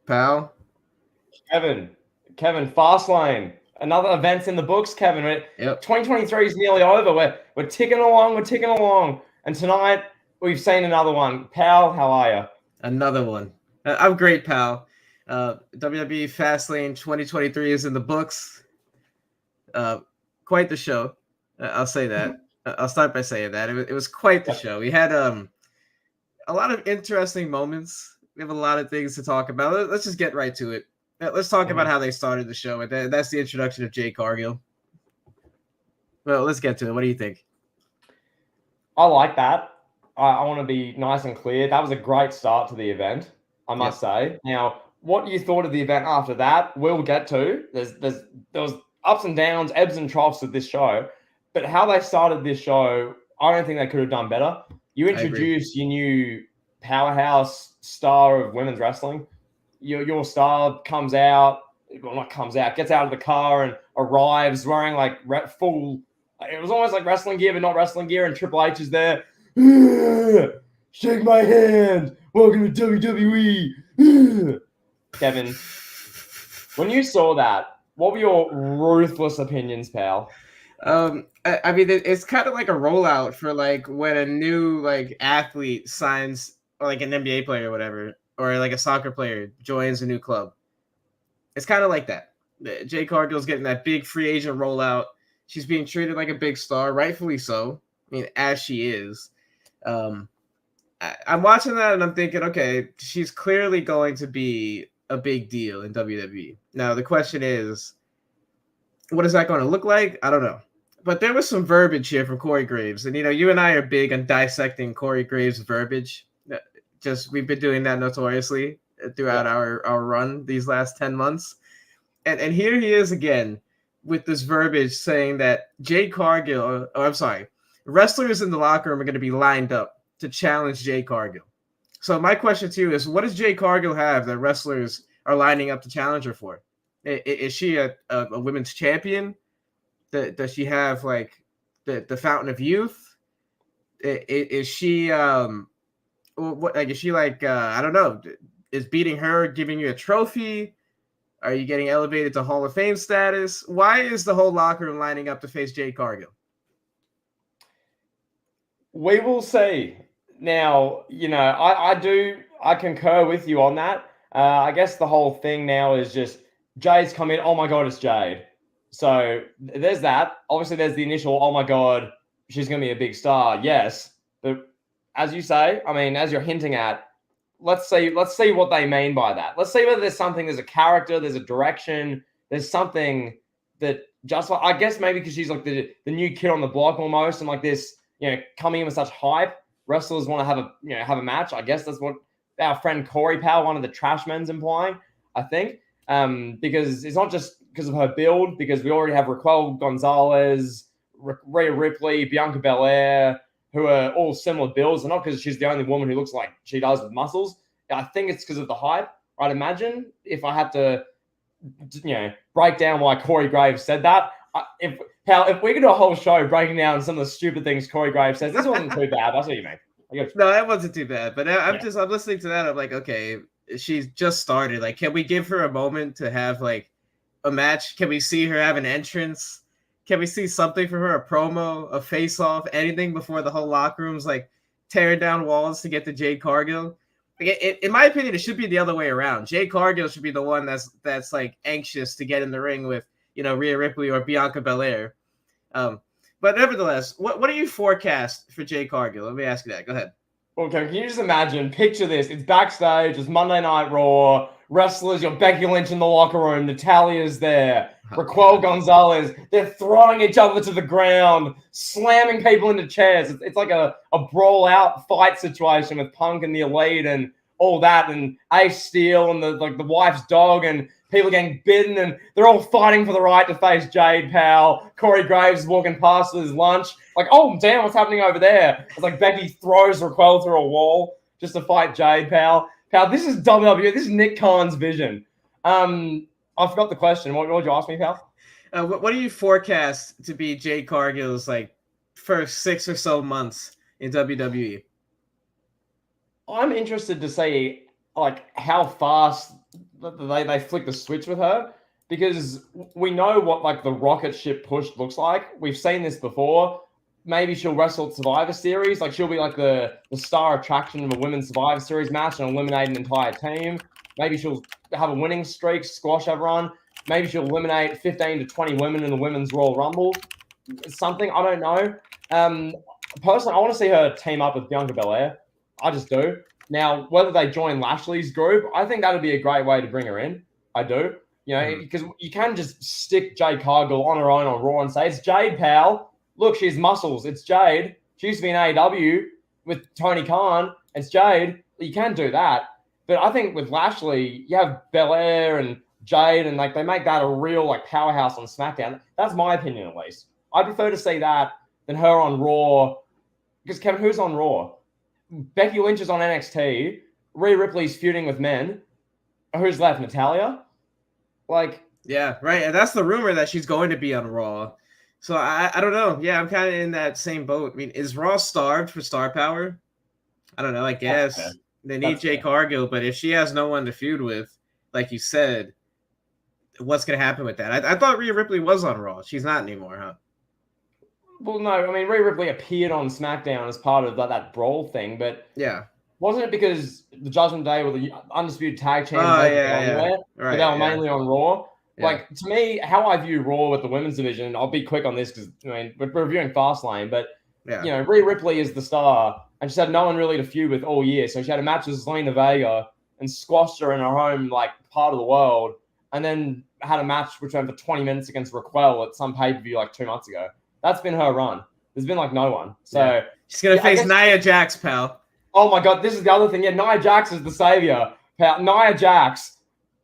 pal. Kevin, FastLane. Another event's in the books, Kevin. Yep. 2023 is nearly over. We're ticking along. And tonight we've seen another one. Pal, how are you? Another one. I'm great, pal. WWE FastLane 2023 is in the books. Quite the show. I'll say that. I'll start by saying that. It was quite the show. We had a lot of interesting moments. We have a lot of things to talk about. Let's just get right to it. Let's talk about how they started the show. That's the introduction of Jade Cargill. Well, let's get to it. What do you think? I like that. I want to be nice and clear. That was a great start to the event, I must say. Now, what you thought of the event after that, we'll get to. There was ups and downs, ebbs and troughs of this show. But how they started this show, I don't think they could have done better. You introduced your new powerhouse star of women's wrestling. Your star comes out, gets out of the car and arrives wearing like full. It was almost like wrestling gear, but not wrestling gear. And Triple H is there. Shake my hand. Welcome to WWE. Kevin, when you saw that, what were your ruthless opinions, pal? I mean, it's kind of like a rollout for like when a new like athlete signs, or like an NBA player or whatever, or like a soccer player joins a new club. It's kind of like that. Jade Cargill's getting that big free agent rollout. She's being treated like a big star, rightfully so. I mean, as she is. I'm watching that and I'm thinking, okay, she's clearly going to be a big deal in WWE. Now, the question is, what is that going to look like? I don't know. But there was some verbiage here from Corey Graves. And, you and I are big on dissecting Corey Graves' verbiage. We've been doing that notoriously throughout our run these last 10 months. And here he is again with this verbiage saying that Jade Cargill, wrestlers in the locker room are going to be lined up to challenge Jade Cargill. So my question to you is, what does Jade Cargill have that wrestlers are lining up to challenge her for? Is she a women's champion? Does she have like the fountain of youth? Is she is she like I don't know? Is beating her giving you a trophy? Are you getting elevated to Hall of Fame status? Why is the whole locker room lining up to face Jade Cargill? We will see. Now, I concur with you on that. I guess the whole thing now is just Jade's come in. Oh my God, it's Jade. So there's that. Obviously, there's the initial, oh my God, she's going to be a big star. Yes. But as you say, I mean, as you're hinting at, let's see what they mean by that. Let's see whether there's a character, there's a direction, there's something that just, I guess maybe because she's like the new kid on the block almost, and like this, coming in with such hype, wrestlers want to have a match. I guess that's what our friend Corey Powell, one of the trash men's, implying, I think. Because it's not just because of her build, because we already have Raquel Gonzalez, Rhea Ripley, Bianca Belair, who are all similar builds, and not because she's the only woman who looks like she does with muscles. I think it's because of the hype. I'd imagine if I had to, break down why Corey Graves said that. If we could do a whole show breaking down some of the stupid things Corey Graves says, this wasn't too bad. That's what you mean. No, that wasn't too bad. But I'm listening to that. I'm like, okay, she's just started. Like, can we give her a moment to have like a match? Can we see her have an entrance? Can we see something for her, a promo, a face-off, anything before the whole locker room's like tearing down walls to get to Jade Cargill? Like, in my opinion, it should be the other way around. Jade Cargill should be the one that's like anxious to get in the ring with, Rhea Ripley or Bianca Belair. But nevertheless, what do you forecast for Jade Cargill? Let me ask you that. Go ahead. Okay, can you just picture this? It's backstage, it's Monday Night Raw, wrestlers, you're Becky Lynch in the locker room, Natalia's there, Raquel Gonzalez, they're throwing each other to the ground, slamming people into chairs. It's like a brawl-out fight situation with Punk and the Elite and all that, and Ace Steel and the wife's dog, and people getting bitten, and they're all fighting for the right to face Jade Powell. Corey Graves walking past with his lunch. Like, oh, damn, what's happening over there? It's like Becky throws Raquel through a wall just to fight Jade Powell. Pal, this is WWE. This is Nick Khan's vision. I forgot the question. What did you ask me, pal? What do you forecast to be Jade Cargill's like first 6 or so months in WWE? I'm interested to see like how fast they flick the switch with her, because we know what like the rocket ship push looks like. We've seen this before. Maybe she'll wrestle at Survivor Series. Like she'll be like the star attraction of a women's Survivor Series match and eliminate an entire team. Maybe she'll have a winning streak, squash everyone. Maybe she'll eliminate 15 to 20 women in the Women's Royal Rumble. Something, I don't know. Personally, I want to see her team up with Bianca Belair. I just do. Now, whether they join Lashley's group, I think that would be a great way to bring her in. I do. Because you can just stick Jade Cargill on her own on Raw and say, it's Jade, pal. Look, she's muscles. It's Jade. She used to be in AEW with Tony Khan. It's Jade. You can do that. But I think with Lashley, you have Belair and Jade, and like they make that a real like powerhouse on SmackDown. That's my opinion, at least. I prefer to see that than her on Raw. Because Kevin, who's on Raw? Becky Lynch is on NXT. Rhea Ripley's feuding with men. Who's left? Natalya? Yeah, right. And that's the rumor that she's going to be on Raw. So I don't know. Yeah, I'm kind of in that same boat. I mean, is Raw starved for star power? I don't know. I guess they need Jade Cargill, but if she has no one to feud with, like you said, what's going to happen with that? I thought Rhea Ripley was on Raw. She's not anymore, huh? Well, no. I mean, Rhea Ripley appeared on SmackDown as part of that brawl thing, but yeah, wasn't it because the Judgment Day were the undisputed tag champions? Right, but they were mainly on Raw. Yeah. Like, to me, how I view Raw with the women's division, I'll be quick on this because, I mean, we're reviewing Fastlane, but, Rhea Ripley is the star, and she's had no one really to feud with all year. So she had a match with Zelina Vega and squashed her in her home, like, part of the world, and then had a match which went for 20 minutes against Raquel at some pay-per-view like 2 months ago. That's been her run. There's been, like, no one. So she's going to face Nia Jax, pal. Oh, my God, this is the other thing. Yeah, Nia Jax is the savior, pal. Nia Jax.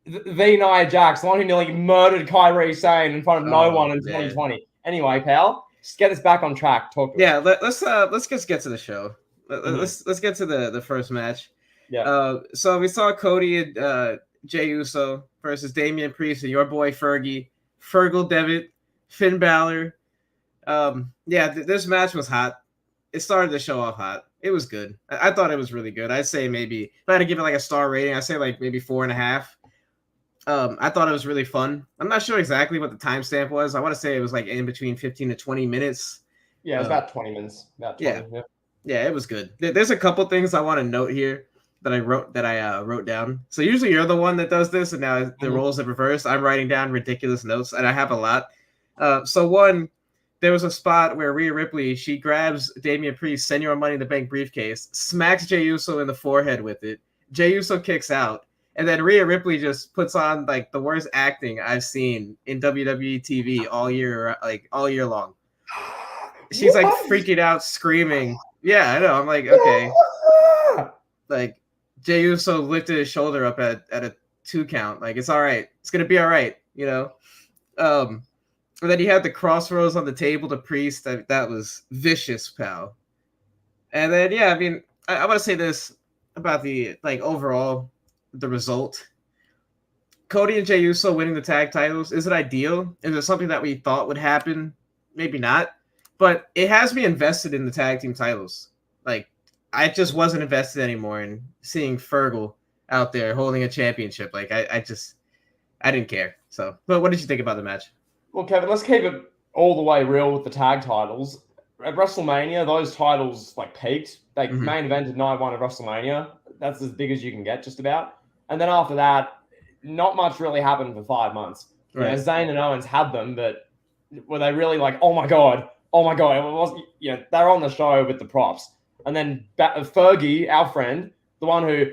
The Nia Jax, the one who nearly murdered Kairi Sane in front of no one in 2020. Anyway, pal, just get us back on track. Talk to us. Let's just get to the show. Let's get to the first match. Yeah. So we saw Cody and Jey Uso versus Damian Priest and your boy Fergie, Fergal Devitt, Finn Balor. This match was hot. It started the show off hot. It was good. I thought it was really good. I'd say maybe if I had to give it like a star rating, I'd say like maybe 4.5. I thought it was really fun. I'm not sure exactly what the timestamp was. I want to say it was like in between 15 to 20 minutes. Yeah, it was about 20 minutes. About 20, yeah, it was good. There's a couple things I want to note here that I wrote down. So usually you're the one that does this, and now the roles have reversed. I'm writing down ridiculous notes, and I have a lot. So one, there was a spot where Rhea Ripley, she grabs Damian Priest's Senor Money in the Bank briefcase, smacks Jey Uso in the forehead with it. Jey Uso kicks out. And then Rhea Ripley just puts on like the worst acting I've seen in WWE TV all year long. She's like freaking out, screaming. Yeah, I know. I'm like, okay. Like Jey Uso lifted his shoulder up at a 2 count. Like, it's all right. It's gonna be all right, you know. And then he had the crossroads on the table to Priest. That was vicious, pal. And then I mean, I want to say this about the overall. The result. Cody and Jey Uso winning the tag titles. Is it ideal? Is it something that we thought would happen? Maybe not. But it has me invested in the tag team titles. Like, I just wasn't invested anymore in seeing Fergal out there holding a championship. Like, I didn't care. So, but what did you think about the match? Well, Kevin, let's keep it all the way real with the tag titles. At WrestleMania, those titles like peaked. They main evented night 1 of WrestleMania. That's as big as you can get, just about. And then after that, not much really happened for 5 months. Right. You know, Zayn and Owens had them, but were they really like, oh my god? It was, they're on the show with the props. And then Fergie, our friend, the one who,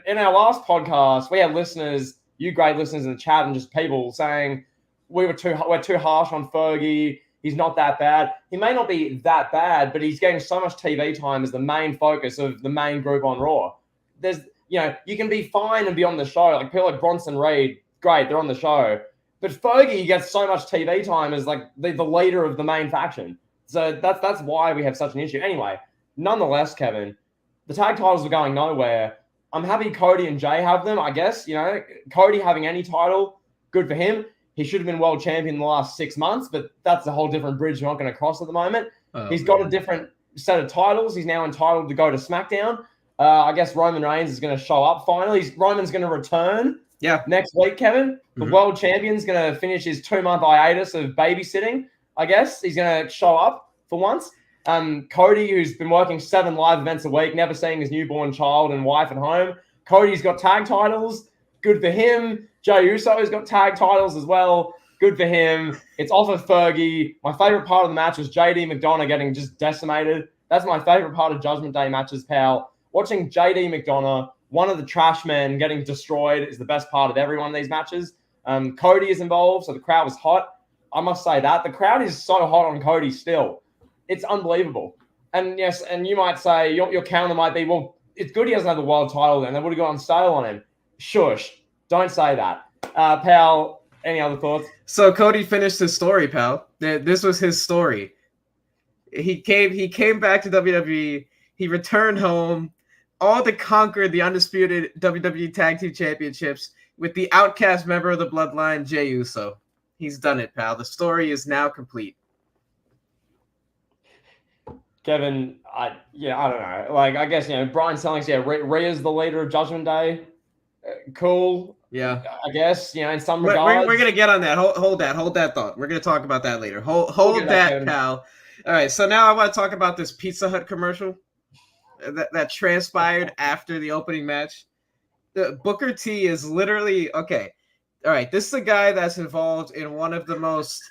in our last podcast, we had listeners, you great listeners in the chat, and just people saying we're too harsh on Fergie. He's not that bad. He may not be that bad, but he's getting so much TV time as the main focus of the main group on Raw. There's, you can be fine and be on the show. Like people like Bronson Reed, great, they're on the show. But Fergie gets so much TV time as like the leader of the main faction. So that's why we have such an issue. Anyway, nonetheless, Kevin, the tag titles are going nowhere. I'm happy Cody and Jey have them, I guess. Cody having any title, good for him. He should have been world champion in the last 6 months, but that's a whole different bridge we're not going to cross at the moment. He's got a different set of titles. He's now entitled to go to SmackDown. I guess Roman Reigns is going to show up finally. Roman's going to return Yeah. Next week, Kevin, the Mhm. world champion's going to finish his 2-month hiatus of babysitting, I guess. He's going to show up for once. Cody, who's been working 7 live events a week, never seeing his newborn child and wife at home. Cody's got tag titles. Good for him. Jey Uso's got tag titles as well. Good for him. It's off of Fergie. My favorite part of the match was JD McDonough getting just decimated. That's my favorite part of Judgment Day matches, pal. Watching JD McDonough, one of the trash men, getting destroyed is the best part of every one of these matches. Cody is involved, so the crowd was hot. I must say that. The crowd is so hot on Cody still. It's unbelievable. And yes, and you might say, your counter might be, well, it's good he doesn't have the world title then. They would have gone on sale on him. Shush. Don't say that. Pal, any other thoughts? So Cody finished his story, pal. This was his story. He came back to WWE. He returned home, all to conquer the undisputed WWE Tag Team Championships with the outcast member of the Bloodline, Jey Uso. He's done it, pal. The story is now complete. Kevin, I don't know. Like, I guess, Brian Sellings, Rhea's the leader of Judgment Day. Cool. Yeah. I guess, in some regards. We're going to get on that. Hold that thought. We're going to talk about that later. Hold that, pal. All right, so now I want to talk about this Pizza Hut commercial that transpired after the opening match. Booker T is literally, okay, all right, this is a guy that's involved in one of the most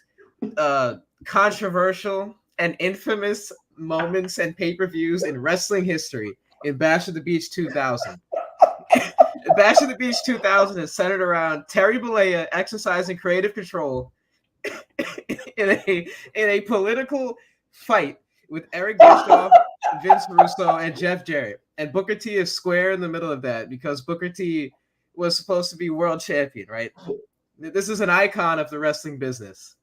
controversial and infamous moments and pay-per-views in wrestling history in Bash at the Beach 2000. Bash at the Beach 2000 is centered around Terry Bollea exercising creative control in a political fight with Eric Bischoff, Vince Russo, and Jeff Jarrett. And Booker T is square in the middle of that because Booker T was supposed to be world champion, right? This is an icon of the wrestling business.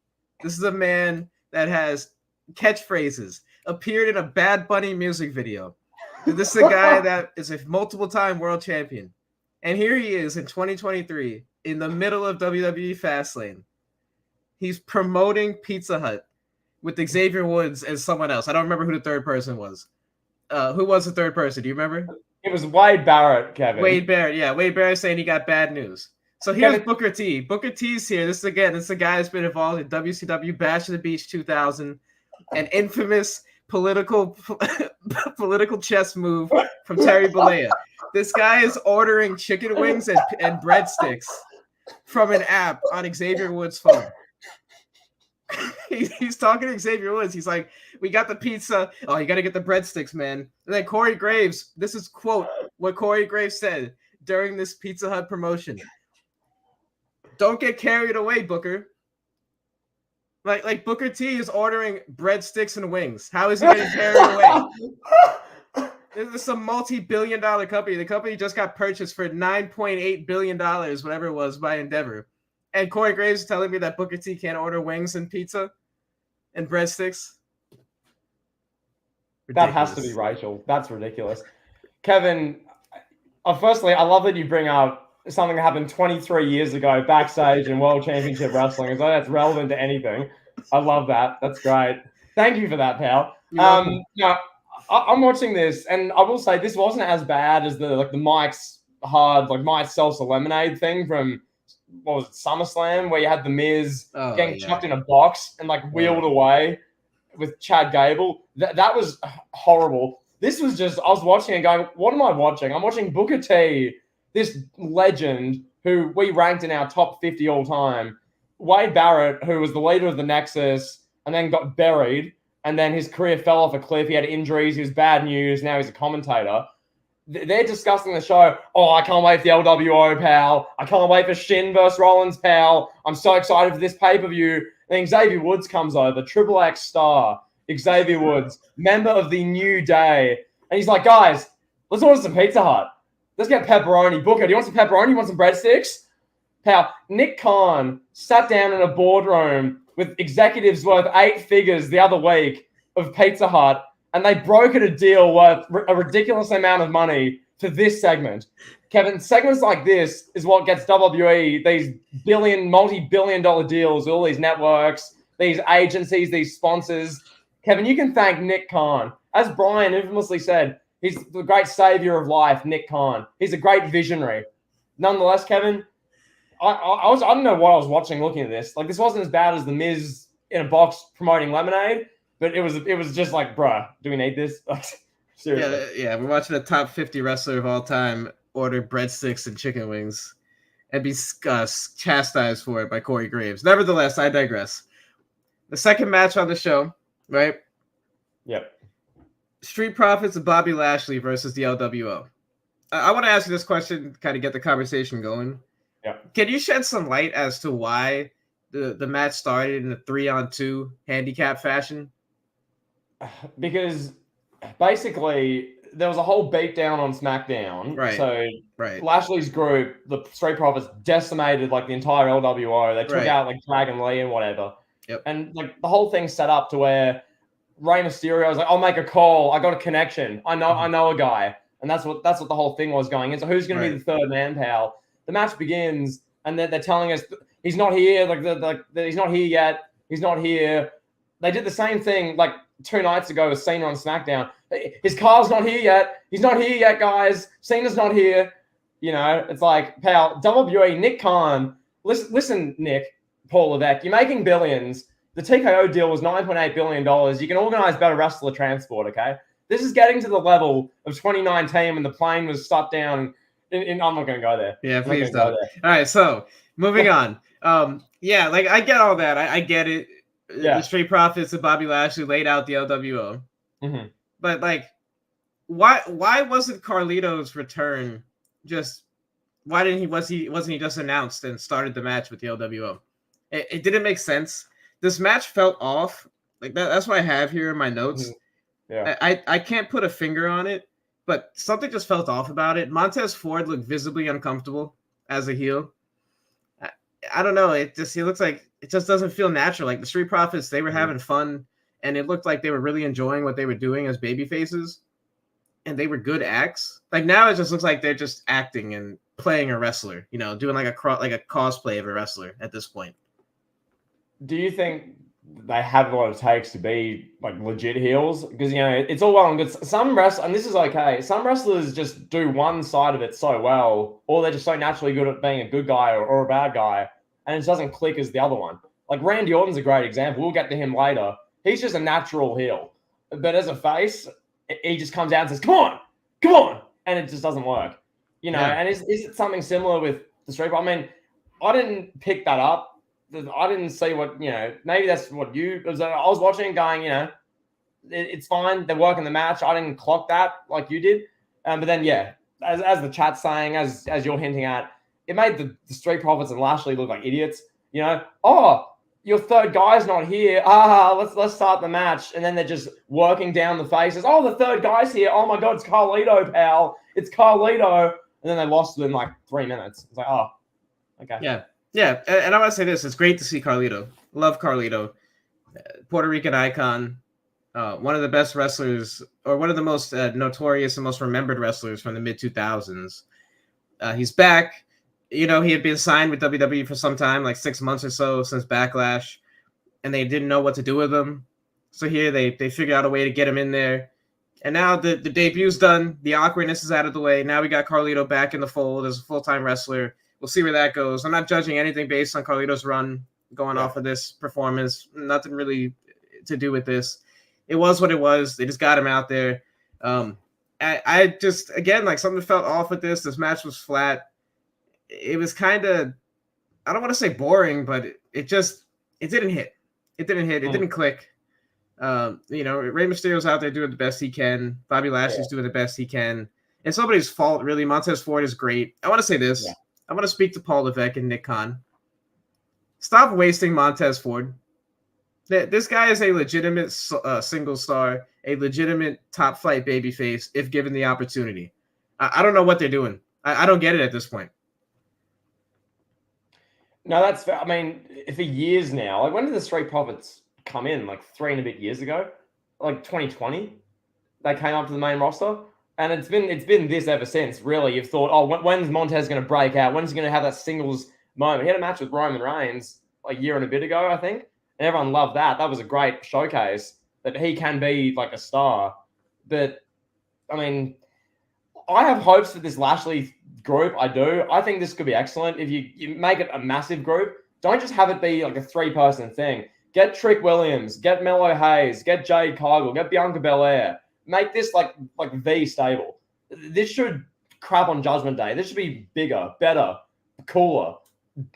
This is a man that has catchphrases, appeared in a Bad Bunny music video. This is a guy that is a multiple-time world champion. And here he is in 2023 in the middle of WWE FastLane. He's promoting Pizza Hut with Xavier Woods as someone else. I don't remember who the third person was. Who was the third person? Do you remember? It was Wade Barrett, Kevin. Wade Barrett, yeah. Wade Barrett saying he got bad news. So here's Booker T. Booker T's here. This is a guy that's been involved in WCW Bash at the Beach 2000, an infamous political chess move from Terry Bollea. This guy is ordering chicken wings and breadsticks from an app on Xavier Woods' phone. He's talking to Xavier Woods. He's like, we got the pizza. Oh, you got to get the breadsticks, man. And then Corey Graves, this is quote what Corey Graves said during this Pizza Hut promotion. Don't get carried away, Booker. Like Booker T is ordering breadsticks and wings. How is he getting carried away? This is a multi-billion-dollar company. The company just got purchased for $9.8 billion, whatever it was, by Endeavor. And Corey Graves is telling me that Booker T can't order wings and pizza and breadsticks. That has to be Rachel. That's ridiculous. Kevin, firstly, I love that you bring up something that happened 23 years ago backstage in World Championship Wrestling. As though that's relevant to anything. I love that. That's great. Thank you for that, pal. Now, I'm watching this, and I will say this wasn't as bad as the Mike's Hard, Mike's Salsa Lemonade thing from, what was it, SummerSlam, where you had The Miz getting chucked in a box and wheeled away with Chad Gable. That was horrible. This was just, I was watching and going, what am I watching? I'm watching Booker T, this legend who we ranked in our top 50 all time. Wade Barrett, who was the leader of the Nexus and then got buried, and then his career fell off a cliff. He had injuries. He was bad news. Now he's a commentator. They're discussing the show. Oh, I can't wait for the LWO, pal. I can't wait for Shin versus Rollins, pal. I'm so excited for this pay-per-view. Then Xavier Woods comes over, Triple X star, Xavier Woods, member of the New Day. And he's like, guys, let's order some Pizza Hut. Let's get pepperoni. Booker, do you want some pepperoni? You want some breadsticks? Pal, Nick Khan sat down in a boardroom with executives worth 8 figures the other week of Pizza Hut, and they brokered a deal worth a ridiculous amount of money for this segment. Kevin, segments like this is what gets WWE these multi-billion dollar deals with all these networks, these agencies, these sponsors. Kevin, you can thank Nick Khan. As Brian infamously said, he's the great savior of life, Nick Khan. He's a great visionary. Nonetheless, Kevin, I don't know what I was watching looking at this. Like, this wasn't as bad as The Miz in a box promoting lemonade, but it was just like, bruh, do we need this? Like, seriously. Yeah, we're watching a top 50 wrestler of all time order breadsticks and chicken wings and be chastised for it by Corey Graves. Nevertheless, I digress. The second match on the show, right? Yep. Street Profits and Bobby Lashley versus the LWO. I want to ask you this question, kind of get the conversation going. Yeah. Can you shed some light as to why the match started in a 3-on-2 handicap fashion? Because basically there was a whole beatdown on SmackDown. Right. So right. Lashley's group, the Street Profits, decimated like the entire LWO. They took out like Dragon Lee and whatever. Yep. And like the whole thing set up to where Rey Mysterio was like, "I'll make a call. I got a connection. I know a guy." And that's what the whole thing was going in. So who's going to be the third man, pal? The match begins, and they're telling us he's not here. Like he's not here yet. He's not here. They did the same thing like 2 nights ago with Cena on SmackDown. His car's not here yet. He's not here yet, guys. Cena's not here. You know, it's like, pal, WWE, Nick Khan. Listen, Nick, Paul Levesque, you're making billions. The TKO deal was $9.8 billion. You can organize better wrestler transport, okay? This is getting to the level of 2019 when the plane was shut down. I'm not going to go there. Yeah, please don't. All right, so moving on. Yeah, like I get all that. I get it. Yeah. The Street Profits and Bobby Lashley laid out the LWO. Mm-hmm. But like, why wasn't Carlito's return just? Why didn't wasn't he just announced and started the match with the LWO? It didn't make sense. This match felt off. Like that's what I have here in my notes. Yeah. I can't put a finger on it, but something just felt off about it. Montez Ford looked visibly uncomfortable as a heel. I don't know. He looks like it just doesn't feel natural. Like the Street Profits, they were having fun, and it looked like they were really enjoying what they were doing as baby faces, and they were good acts. Like now, it just looks like they're just acting and playing a wrestler. You know, doing like a cosplay of a wrestler at this point. Do you think they have what it takes to be like legit heels? Because you know it's all well and good. Some wrestlers, and this is okay. Some wrestlers just do one side of it so well, or they're just so naturally good at being a good guy or a bad guy, and it doesn't click as the other one. Like Randy Orton's a great example. We'll get to him later. He's just a natural heel, but as a face, he just comes out and says, come on," and it just doesn't work. You know. And is it something similar with the Street? I mean, I didn't pick that up. I didn't see what, you know, maybe that's what I was watching going, you know, it's fine. They're working the match. I didn't clock that like you did. But then, yeah, as the chat's saying, as you're hinting at, it made the Street Profits and Lashley look like idiots. You know, oh, your third guy's not here. Let's start the match. And then they're just working down the faces. Oh, the third guy's here. Oh my God, it's Carlito, pal. It's Carlito. And then they lost within like 3 minutes. It's like, oh, okay. Yeah, and I want to say this. It's great to see Carlito. Love Carlito. Puerto Rican icon. One of the best wrestlers, or one of the most notorious and most remembered wrestlers from the mid-2000s. He's back. You know, he had been signed with WWE for some time, like 6 months or so since Backlash, and they didn't know what to do with him. So here they figured out a way to get him in there. And now the debut's done. The awkwardness is out of the way. Now we got Carlito back in the fold as a full-time wrestler. We'll see where that goes. I'm not judging anything based on Carlito's run going off of this performance. Nothing really to do with this. It was what it was. They just got him out there. I just, again, like something felt off with this. This match was flat. It was kind of, I don't want to say boring, but it didn't hit. It didn't hit. It didn't click. You know, Rey Mysterio's out there doing the best he can. Bobby Lashley's doing the best he can. It's nobody's fault, really. Montez Ford is great. I want to say this. I want to speak to Paul Levesque and Nick Khan. Stop wasting Montez Ford. This guy is a legitimate single star, a legitimate top flight babyface if given the opportunity. I don't know what they're doing. I don't get it at this point. No, that's fair. I mean, for years now, like when did the Street Profits come in? Like 3 and a bit years ago? Like 2020? They came up to the main roster? And it's been this ever since, really. You've thought, oh, when's Montez going to break out? When's he going to have that singles moment? He had a match with Roman Reigns like a year and a bit ago, I think. And everyone loved that. That was a great showcase that he can be like a star. But, I mean, I have hopes for this Lashley group. I do. I think this could be excellent. If you make it a massive group, don't just have it be like a 3-person thing. Get Trick Williams, get Mello Hayes, get Jade Cargill, get Bianca Belair. Make this like the stable. This should crap on Judgment Day. This should be bigger, better, cooler.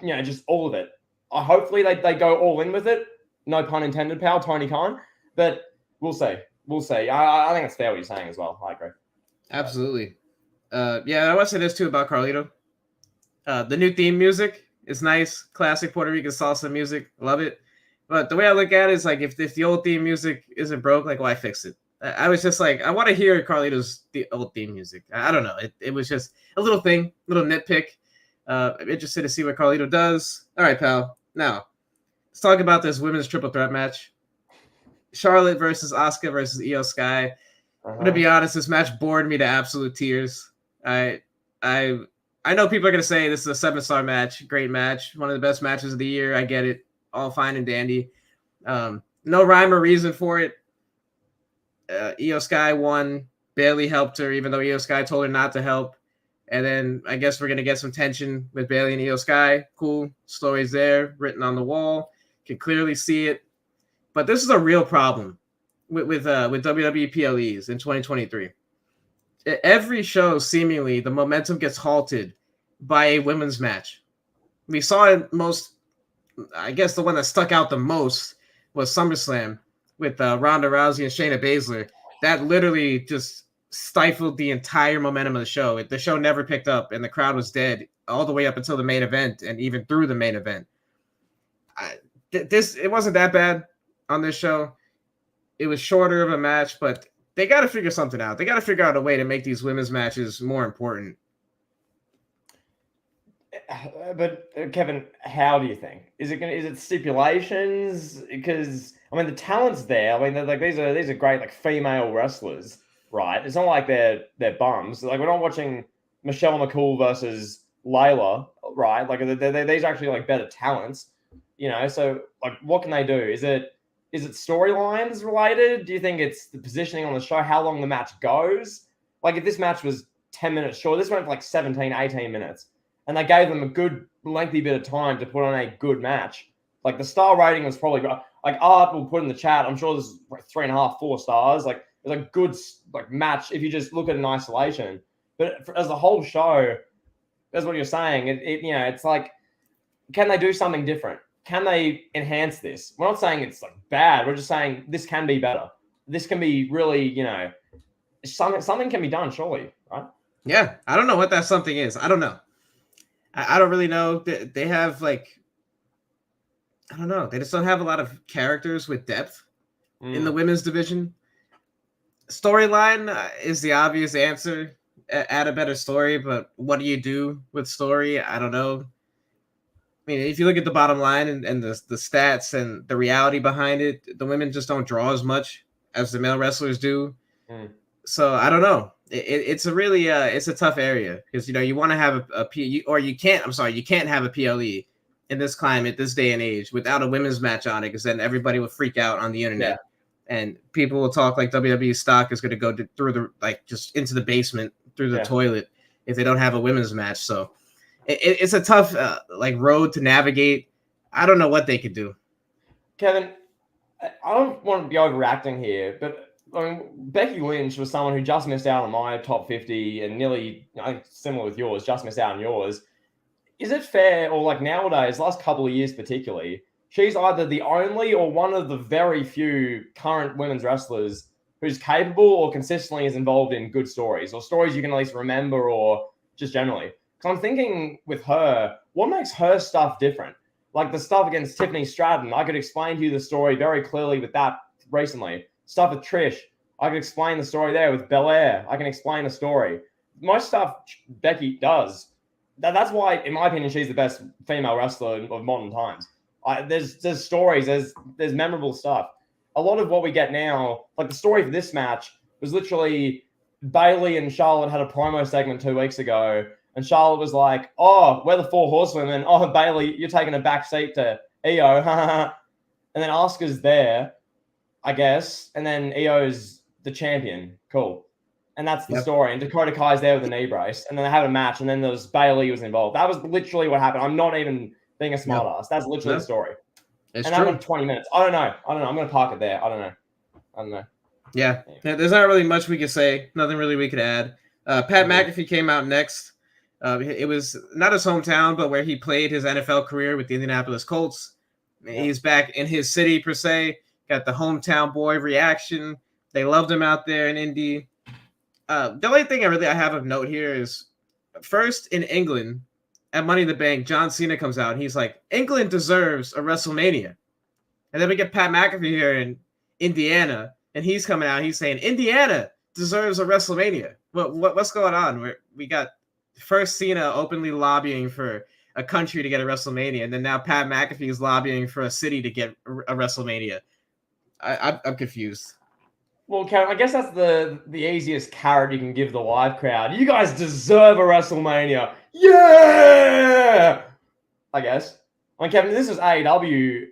Just all of it. Hopefully they go all in with it. No pun intended, pal, Tony Khan. But we'll see. We'll see. I think it's fair what you're saying as well. I agree. Absolutely. I want to say this too about Carlito. The new theme music is nice. Classic Puerto Rican salsa music. Love it. But the way I look at it is like if the old theme music isn't broke, like why fix it? I was just like, I want to hear Carlito's old theme music. I don't know. It was just a little thing, little nitpick. I'm interested to see what Carlito does. All right, pal. Now, let's talk about this women's triple threat match. Charlotte versus Asuka versus Io Sky. I'm gonna be honest, this match bored me to absolute tears. I know people are gonna say this is a 7-star match, great match, one of the best matches of the year. I get it, all fine and dandy. No rhyme or reason for it. Io Sky won. Bayley helped her, even though Io Sky told her not to help. And then I guess we're gonna get some tension with Bayley and Io Sky. Cool, story's there, written on the wall. Can clearly see it. But this is a real problem with WWE PLEs in 2023. Every show, seemingly, the momentum gets halted by a women's match. We saw it most, I guess the one that stuck out the most was SummerSlam with Ronda Rousey and Shayna Baszler. That literally just stifled the entire momentum of the show. The show never picked up, and the crowd was dead all the way up until the main event and even through the main event. It wasn't that bad on this show. It was shorter of a match, but they got to figure something out. They got to figure out a way to make these women's matches more important. But Kevin, how do you think? Is it stipulations? Because I mean, the talent's there. I mean, like these are great like female wrestlers, right? It's not like they're bums. Like we're not watching Michelle McCool versus Layla, right? Like these are actually like better talents, So like, what can they do? Is it storylines related? Do you think it's the positioning on the show, how long the match goes? Like if this match was 10 minutes short, this went for like 17, 18 minutes. And they gave them a good lengthy bit of time to put on a good match. Like the star rating was probably like Art will put in the chat. I'm sure this is like 3.5, 4 stars. Like it's a good like match if you just look at it in isolation. But as a whole show, that's what you're saying. It's like, can they do something different? Can they enhance this? We're not saying it's like bad. We're just saying this can be better. This can be really, something can be done, surely, right? Yeah, I don't know what that something is. I don't know. I don't really know. They have like, I don't know. They just don't have a lot of characters with depth in the women's division. Storyline is the obvious answer. Add a better story, but what do you do with story? I don't know. I mean, if you look at the bottom line and the stats and the reality behind it, the women just don't draw as much as the male wrestlers do. So I don't know. It's a really it's a tough area because you want to have you can't have a PLE in this climate, this day and age, without a women's match on it, because then everybody will freak out on the internet, and people will talk like WWE stock is going to go through the just into the basement through the toilet if they don't have a women's match. So it's a tough road to navigate. I don't know what they could do. Kevin, I don't want to be overreacting here, but I mean, Becky Lynch was someone who just missed out on my top 50 and nearly, similar with yours, just missed out on yours. Is it fair, or like nowadays, last couple of years particularly, she's either the only or one of the very few current women's wrestlers who's capable or consistently is involved in good stories, or stories you can at least remember, or just generally? Because I'm thinking with her, what makes her stuff different? Like the stuff against Tiffany Stratton, I could explain to you the story very clearly with that recently. Stuff with Trish, I can explain the story there. With Belair, I can explain the story. Most stuff Becky does. That's why, in my opinion, she's the best female wrestler of modern times. There's stories, there's memorable stuff. A lot of what we get now, like the story for this match, was literally Bayley and Charlotte had a promo segment 2 weeks ago, and Charlotte was like, "Oh, we're the 4 horsewomen. Oh, Bayley, you're taking a back seat to Io." And then Asuka's there, I guess, and then Io's the champion. Cool. And that's the Yep. story. And Dakota Kai's there with a knee brace, and then they have a match, and then there was Bailey was involved. That was literally what happened. I'm not even being a smartass. That's literally the story. It's and true. that went 20 minutes. I don't know. I'm going to park it there. I don't know. Yeah. There's not really much we could say. Nothing really we could add. Pat McAfee came out next. It was not his hometown, but where he played his NFL career with the Indianapolis Colts. Yeah. He's back in his city, per se. Got the hometown boy reaction. They loved him out there in Indy. The only thing I have of note here is, first in England, at Money in the Bank, John Cena comes out and he's like, England deserves a WrestleMania. And then we get Pat McAfee here in Indiana, and he's coming out. He's saying Indiana deserves a WrestleMania. What's going on? We got first Cena openly lobbying for a country to get a WrestleMania, and then now Pat McAfee is lobbying for a city to get a WrestleMania. I'm confused. Well, Kevin, I guess that's the easiest carrot you can give the live crowd. You guys deserve a WrestleMania. Yeah! I guess. I mean, Kevin, this is AEW.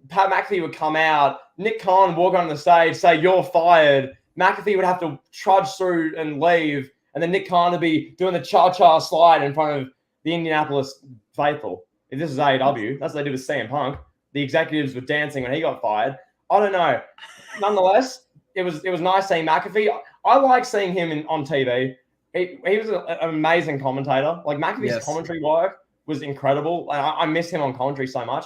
Pat McAfee would come out, Nick Khan walk on the stage, say, you're fired. McAfee would have to trudge through and leave, and then Nick Khan would be doing the cha-cha slide in front of the Indianapolis faithful. If this is AEW, that's what they did with CM Punk. The executives were dancing when he got fired. I don't know. Nonetheless, it was nice seeing McAfee. I like seeing him on TV. He was an amazing commentator. Like, McAfee's commentary work was incredible. I miss him on commentary so much.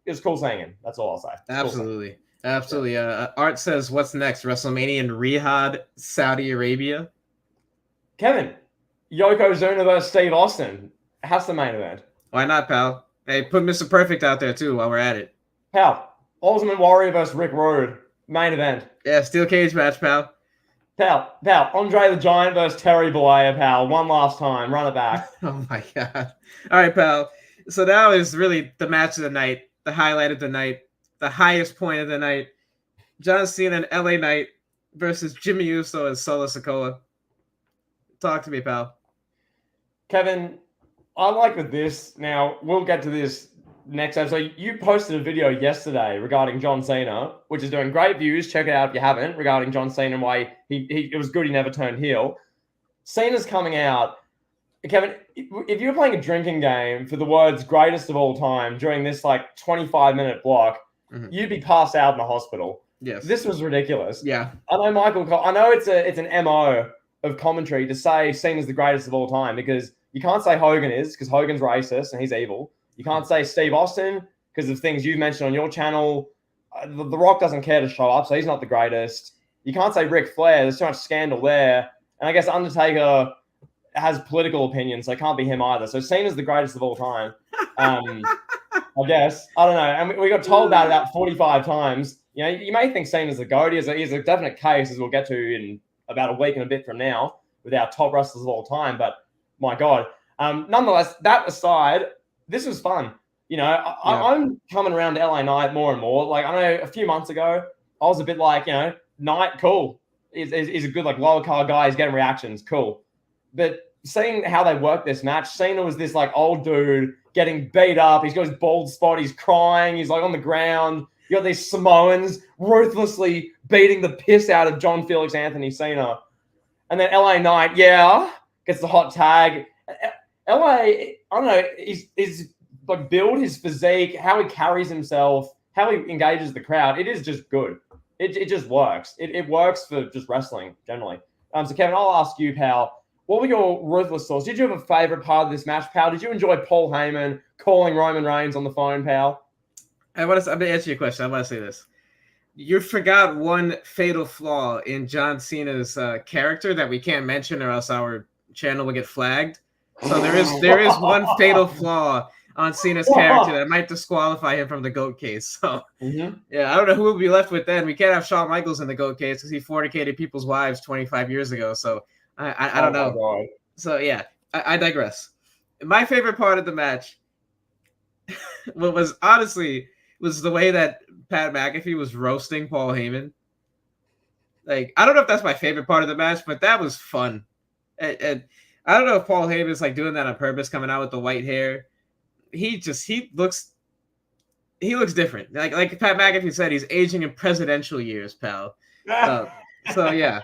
It was cool seeing him. That's all I'll say. Absolutely. Cool. Absolutely. Art says, what's next? WrestleMania in Riyadh, Saudi Arabia? Kevin, Yokozuna versus Steve Austin. How's the main event? Why not, pal? Hey, put Mr. Perfect out there, too, while we're at it. Pal, Ultimate Warrior versus Rick Rude. Main event. Yeah, steel cage match, pal. Pal, Andre the Giant versus Terry Bollea, pal. One last time. Run it back. Oh, my God. All right, pal. So now is really the match of the night. The highlight of the night, the highest point of the night. John Cena and LA Knight versus Jimmy Uso and Solo Sikoa. Talk to me, pal. Kevin, I like with this. Now, we'll get to this next episode. You posted a video yesterday regarding John Cena, which is doing great views. Check it out if you haven't, regarding John Cena and why it was good he never turned heel. Cena's coming out. Kevin, if you were playing a drinking game for the words greatest of all time during this 25-minute block, you'd be passed out in the hospital. Yes. This was ridiculous. Yeah. I know it's an MO of commentary to say Cena's the greatest of all time, because you can't say Hogan is, because Hogan's racist and he's evil. You can't say Steve Austin because of things you've mentioned on your channel. The Rock doesn't care to show up, so he's not the greatest. You can't say Ric Flair. There's too much scandal there. And I guess Undertaker has political opinions, so it can't be him either. So Cena's the greatest of all time. I guess. I don't know. And we got told that about 45 times. You know, you may think Cena's the GOAT. He's a definite case, as we'll get to in about a week and a bit from now, with our top wrestlers of all time. But my God. Nonetheless, that aside, this was fun. You know, I'm coming around to LA Knight more and more. Like, I know a few months ago, I was a bit like, you know, Knight, cool. He's a good, lower card guy. He's getting reactions. Cool. But seeing how they worked this match, Cena was this old dude getting beat up. He's got his bald spot. He's crying. He's on the ground. You got these Samoans ruthlessly beating the piss out of John Felix Anthony Cena. And then LA Knight, gets the hot tag. LA, I don't know, he's build his physique, how he carries himself, how he engages the crowd. It is just good. It just works. It works for just wrestling generally. So Kevin, I'll ask you, pal. What were your ruthless thoughts? Did you have a favorite part of this match, pal? Did you enjoy Paul Heyman calling Roman Reigns on the phone, pal? I'm going to answer your question. I want to say this. You forgot one fatal flaw in John Cena's character that we can't mention, or else our channel will get flagged. So there is one fatal flaw on Cena's character that might disqualify him from the GOAT case. So yeah, I don't know who will be left with then. We can't have Shawn Michaels in the GOAT case because he fornicated people's wives 25 years ago. So I don't know. So yeah, I digress. My favorite part of the match was the way that Pat McAfee was roasting Paul Heyman. Like, I don't know if that's my favorite part of the match, but that was fun. And I don't know if Paul Heyman's doing that on purpose, coming out with the white hair. He looks different. Like Pat McAfee said, he's aging in presidential years, pal. So yeah.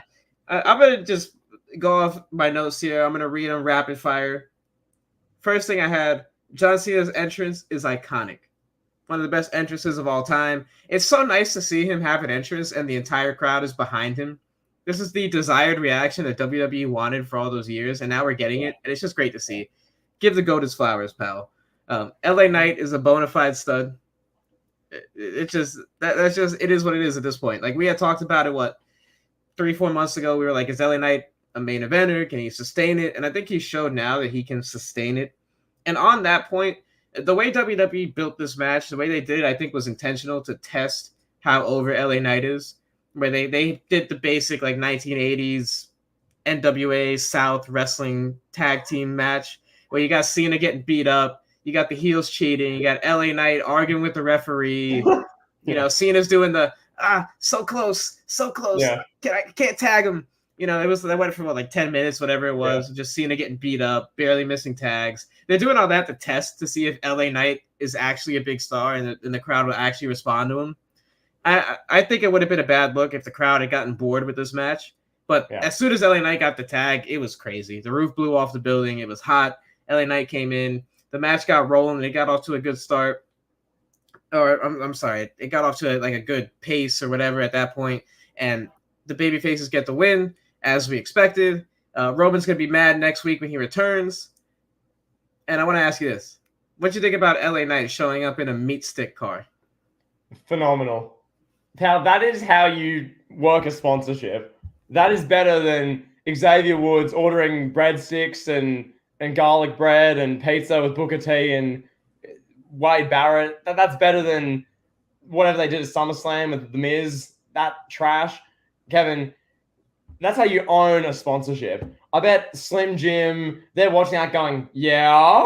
I'm gonna just go off my notes here. I'm gonna read them rapid fire. First thing I had, John Cena's entrance is iconic. One of the best entrances of all time. It's so nice to see him have an entrance and the entire crowd is behind him. This is the desired reaction that WWE wanted for all those years, and now we're getting Yeah. it, and it's just great to see. Give the GOAT his flowers, pal. LA Knight is a bona fide stud. It's just that's just it is what it is at this point. Like we had talked about it, what 3-4 months ago, we were like, is LA Knight a main eventer? Can he sustain it? And I think he showed now that he can sustain it. And on that point, the way WWE built this match, the way they did it, I think was intentional to test how over LA Knight is. Where they did the basic like 1980s NWA South wrestling tag team match where you got Cena getting beat up, you got the heels cheating, you got LA Knight arguing with the referee. Cena's doing the so close, so close. Yeah. Can't tag him. They went for like 10 minutes, whatever it was, just Cena getting beat up, barely missing tags. They're doing all that to test to see if LA Knight is actually a big star and the crowd will actually respond to him. I think it would have been a bad look if the crowd had gotten bored with this match. But as soon as LA Knight got the tag, it was crazy. The roof blew off the building. It was hot. LA Knight came in. The match got rolling. It got off to a good start. Or I'm sorry, it got off to a good pace or whatever at that point. And the baby faces get the win, as we expected. Roman's going to be mad next week when he returns. And I want to ask you this. What do you think about LA Knight showing up in a meat stick car? Phenomenal. That is how you work a sponsorship. That is better than Xavier Woods ordering breadsticks and garlic bread and pizza with Booker T and Wade Barrett. That's better than whatever they did at SummerSlam with The Miz. That trash. Kevin, that's how you own a sponsorship. I bet Slim Jim, they're watching that going, yeah.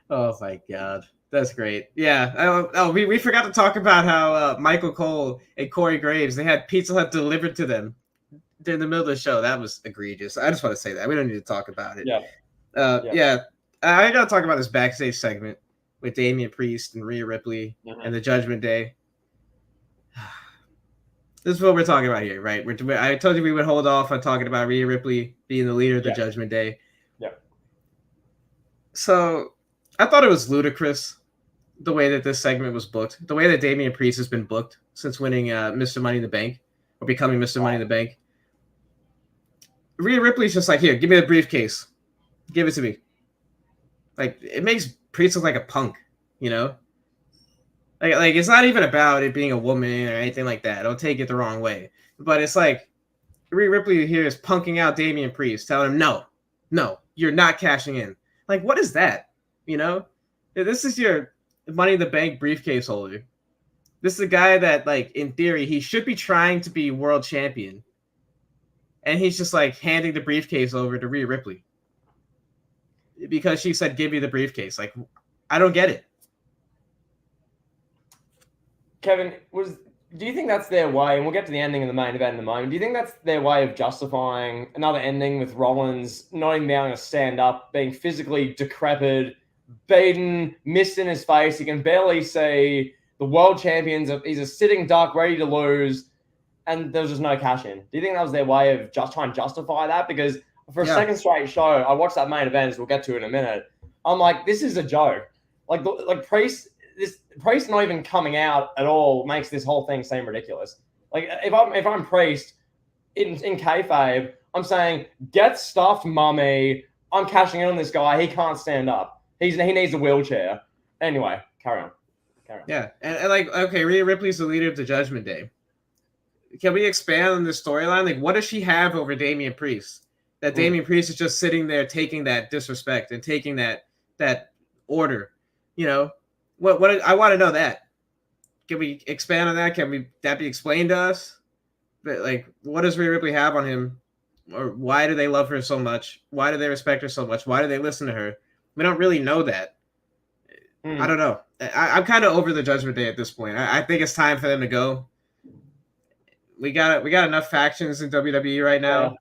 Oh my God. That's great. Yeah. We forgot to talk about how Michael Cole and Corey Graves, they had Pizza Hut delivered to them in the middle of the show. That was egregious. I just want to say that. We don't need to talk about it. Yeah. I got to talk about this backstage segment with Damian Priest and Rhea Ripley and the Judgment Day. This is what we're talking about here, right? I told you we would hold off on talking about Rhea Ripley being the leader of the Judgment Day. Yeah. So I thought it was ludicrous the way that this segment was booked, the way that Damian Priest has been booked since winning Mr. Money in the Bank or becoming Mr. Money in the Bank. Rhea Ripley's just like, here, give me the briefcase. Give it to me. Like, it makes Priest look like a punk, Like it's not even about it being a woman or anything like that. Don't take it the wrong way. But it's like Rhea Ripley here is punking out Damian Priest, telling him, no, you're not cashing in. Like, what is that? This is your Money in the Bank briefcase holder. This is a guy that, like, in theory, he should be trying to be world champion. And he's just, like, handing the briefcase over to Rhea Ripley. Because she said, give me the briefcase. Like, I don't get it. Kevin, do you think that's their way, and we'll get to the ending of the main event in a moment, do you think that's their way of justifying another ending with Rollins not even being able to stand up, being physically decrepit, beaten, mist in his face, he can barely see the world champions, he's a sitting duck ready to lose, and there's just no cash in? Do you think that was their way of just trying to justify that? Because for a second straight show, I watched that main event, as we'll get to in a minute, I'm like, this is a joke. Like Priest not even coming out at all makes this whole thing seem ridiculous. Like, if I'm Priest in kayfabe, I'm saying, get stuffed, mummy. I'm cashing in on this guy. He can't stand up. He needs a wheelchair. Anyway, carry on. Yeah, and like, okay, Rhea Ripley's the leader of the Judgment Day. Can we expand on this storyline? Like, what does she have over Damian Priest? That Damian Priest is just sitting there taking that disrespect and taking that order, What I want to know that. Can we expand on that? Can that be explained to us? But, like, what does Rhea Ripley have on him? Or why do they love her so much? Why do they respect her so much? Why do they listen to her? We don't really know that. I don't know. I'm kind of over the Judgment Day at this point. I think it's time for them to go. We got enough factions in WWE right now.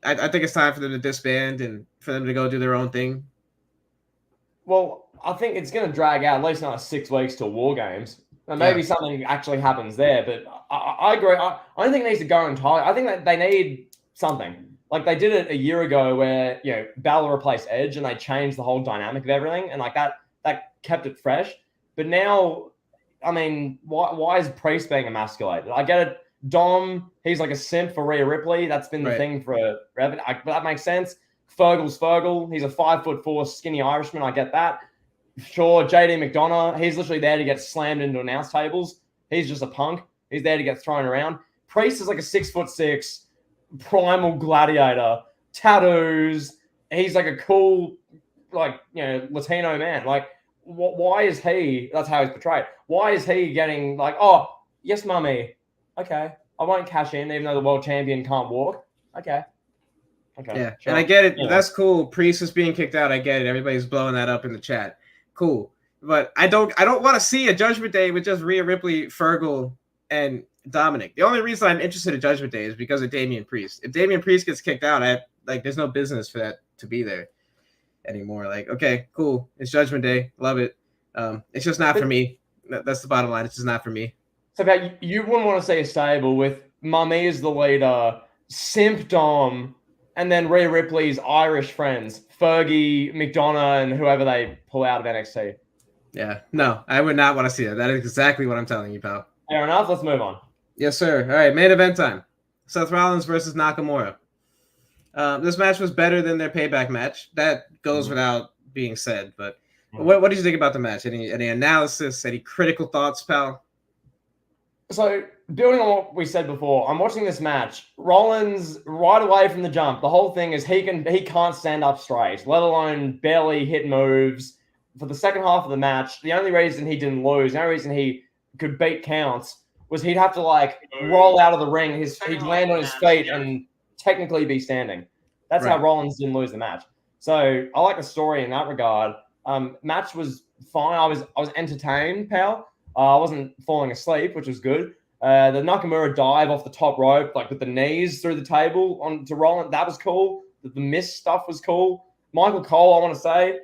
I think it's time for them to disband and for them to go do their own thing. Well, I think it's going to drag out at least another 6 weeks till War Games. Maybe something actually happens there, but I agree. I don't think it needs to go entirely. I think that they need something. Like they did it a year ago where, Balor replaced Edge and they changed the whole dynamic of everything. And like that kept it fresh. But now, I mean, why is Priest being emasculated? I get it. Dom, he's like a simp for Rhea Ripley. That's been the thing forever. That makes sense. Fergal's Fergal. He's a 5'4" skinny Irishman. I get that. Sure, JD McDonough, he's literally there to get slammed into announce tables. He's just a punk. He's there to get thrown around. Priest is like a 6'6" primal gladiator, tattoos. He's like a cool, Latino man. Like, why is he? That's how he's portrayed. Why is he getting like, oh, yes, mummy. Okay, I won't cash in, even though the world champion can't walk. Okay. Yeah, sure. and I get it. Yeah. That's cool. Priest is being kicked out. I get it. Everybody's blowing that up in the chat. Cool, but I don't want to see a Judgment Day with just Rhea Ripley, Fergal, and Dominic. The only reason I'm interested in Judgment Day is because of Damian Priest. If Damian Priest gets kicked out, there's no business for that to be there anymore. Like, okay, cool, it's Judgment Day, love it. It's just not for me. That's the bottom line. It's just not for me. So, about you wouldn't want to see a stable with Mummy as the leader, Simp Dom, and then Rhea Ripley's Irish friends, Fergie, McDonough, and whoever they pull out of NXT. Yeah, no, I would not want to see that. That is exactly what I'm telling you, pal. Fair enough. Let's move on. Yes, sir. All right, main event time. Seth Rollins versus Nakamura. This match was better than their payback match. That goes without being said. But what did you think about the match? Any analysis? Any critical thoughts, pal? So, building on what we said before, I'm watching this match. Rollins, right away from the jump, the whole thing is he can't stand up straight, let alone barely hit moves. For the second half of the match, the only reason he didn't lose, the only reason he could beat counts was he'd have to roll out of the ring. He'd land on his feet and technically be standing. That's how Rollins didn't lose the match. So I like the story in that regard. Match was fine. I was entertained, pal. I wasn't falling asleep, which was good. The Nakamura dive off the top rope, with the knees through the table onto Rollins, that was cool. The mist stuff was cool. Michael Cole, I want to say,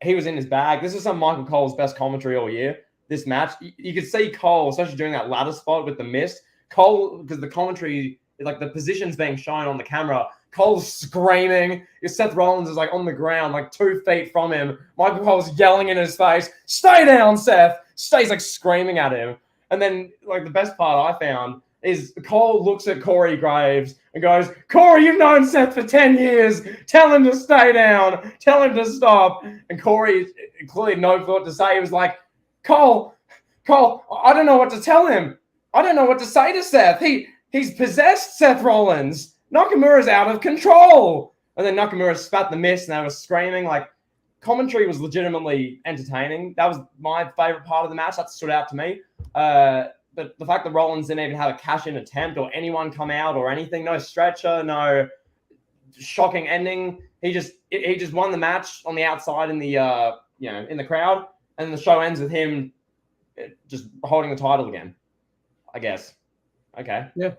he was in his bag. This is some Michael Cole's best commentary all year. This match, you could see Cole, especially during that ladder spot with the mist. Cole, because the commentary, the position's being shown on the camera. Cole's screaming. Seth Rollins is on the ground, 2 feet from him. Michael Cole's yelling in his face, "Stay down, Seth!" He's screaming at him. And then the best part I found is Cole looks at Corey Graves and goes, "Corey, you've known Seth for 10 years. Tell him to stay down. Tell him to stop." And Corey, clearly no thought to say, he was like, Cole, I don't know what to tell him. I don't know what to say to Seth. He's possessed, Seth Rollins. Nakamura's out of control." And then Nakamura spat the mist and they were screaming. Commentary was legitimately entertaining. That was my favorite part of the match. That stood out to me. But the fact that Rollins didn't even have a cash-in attempt or anyone come out or anything, no stretcher, no shocking ending. He just won the match on the outside in the in the crowd, and the show ends with him just holding the title again, I guess. Okay. Yeah.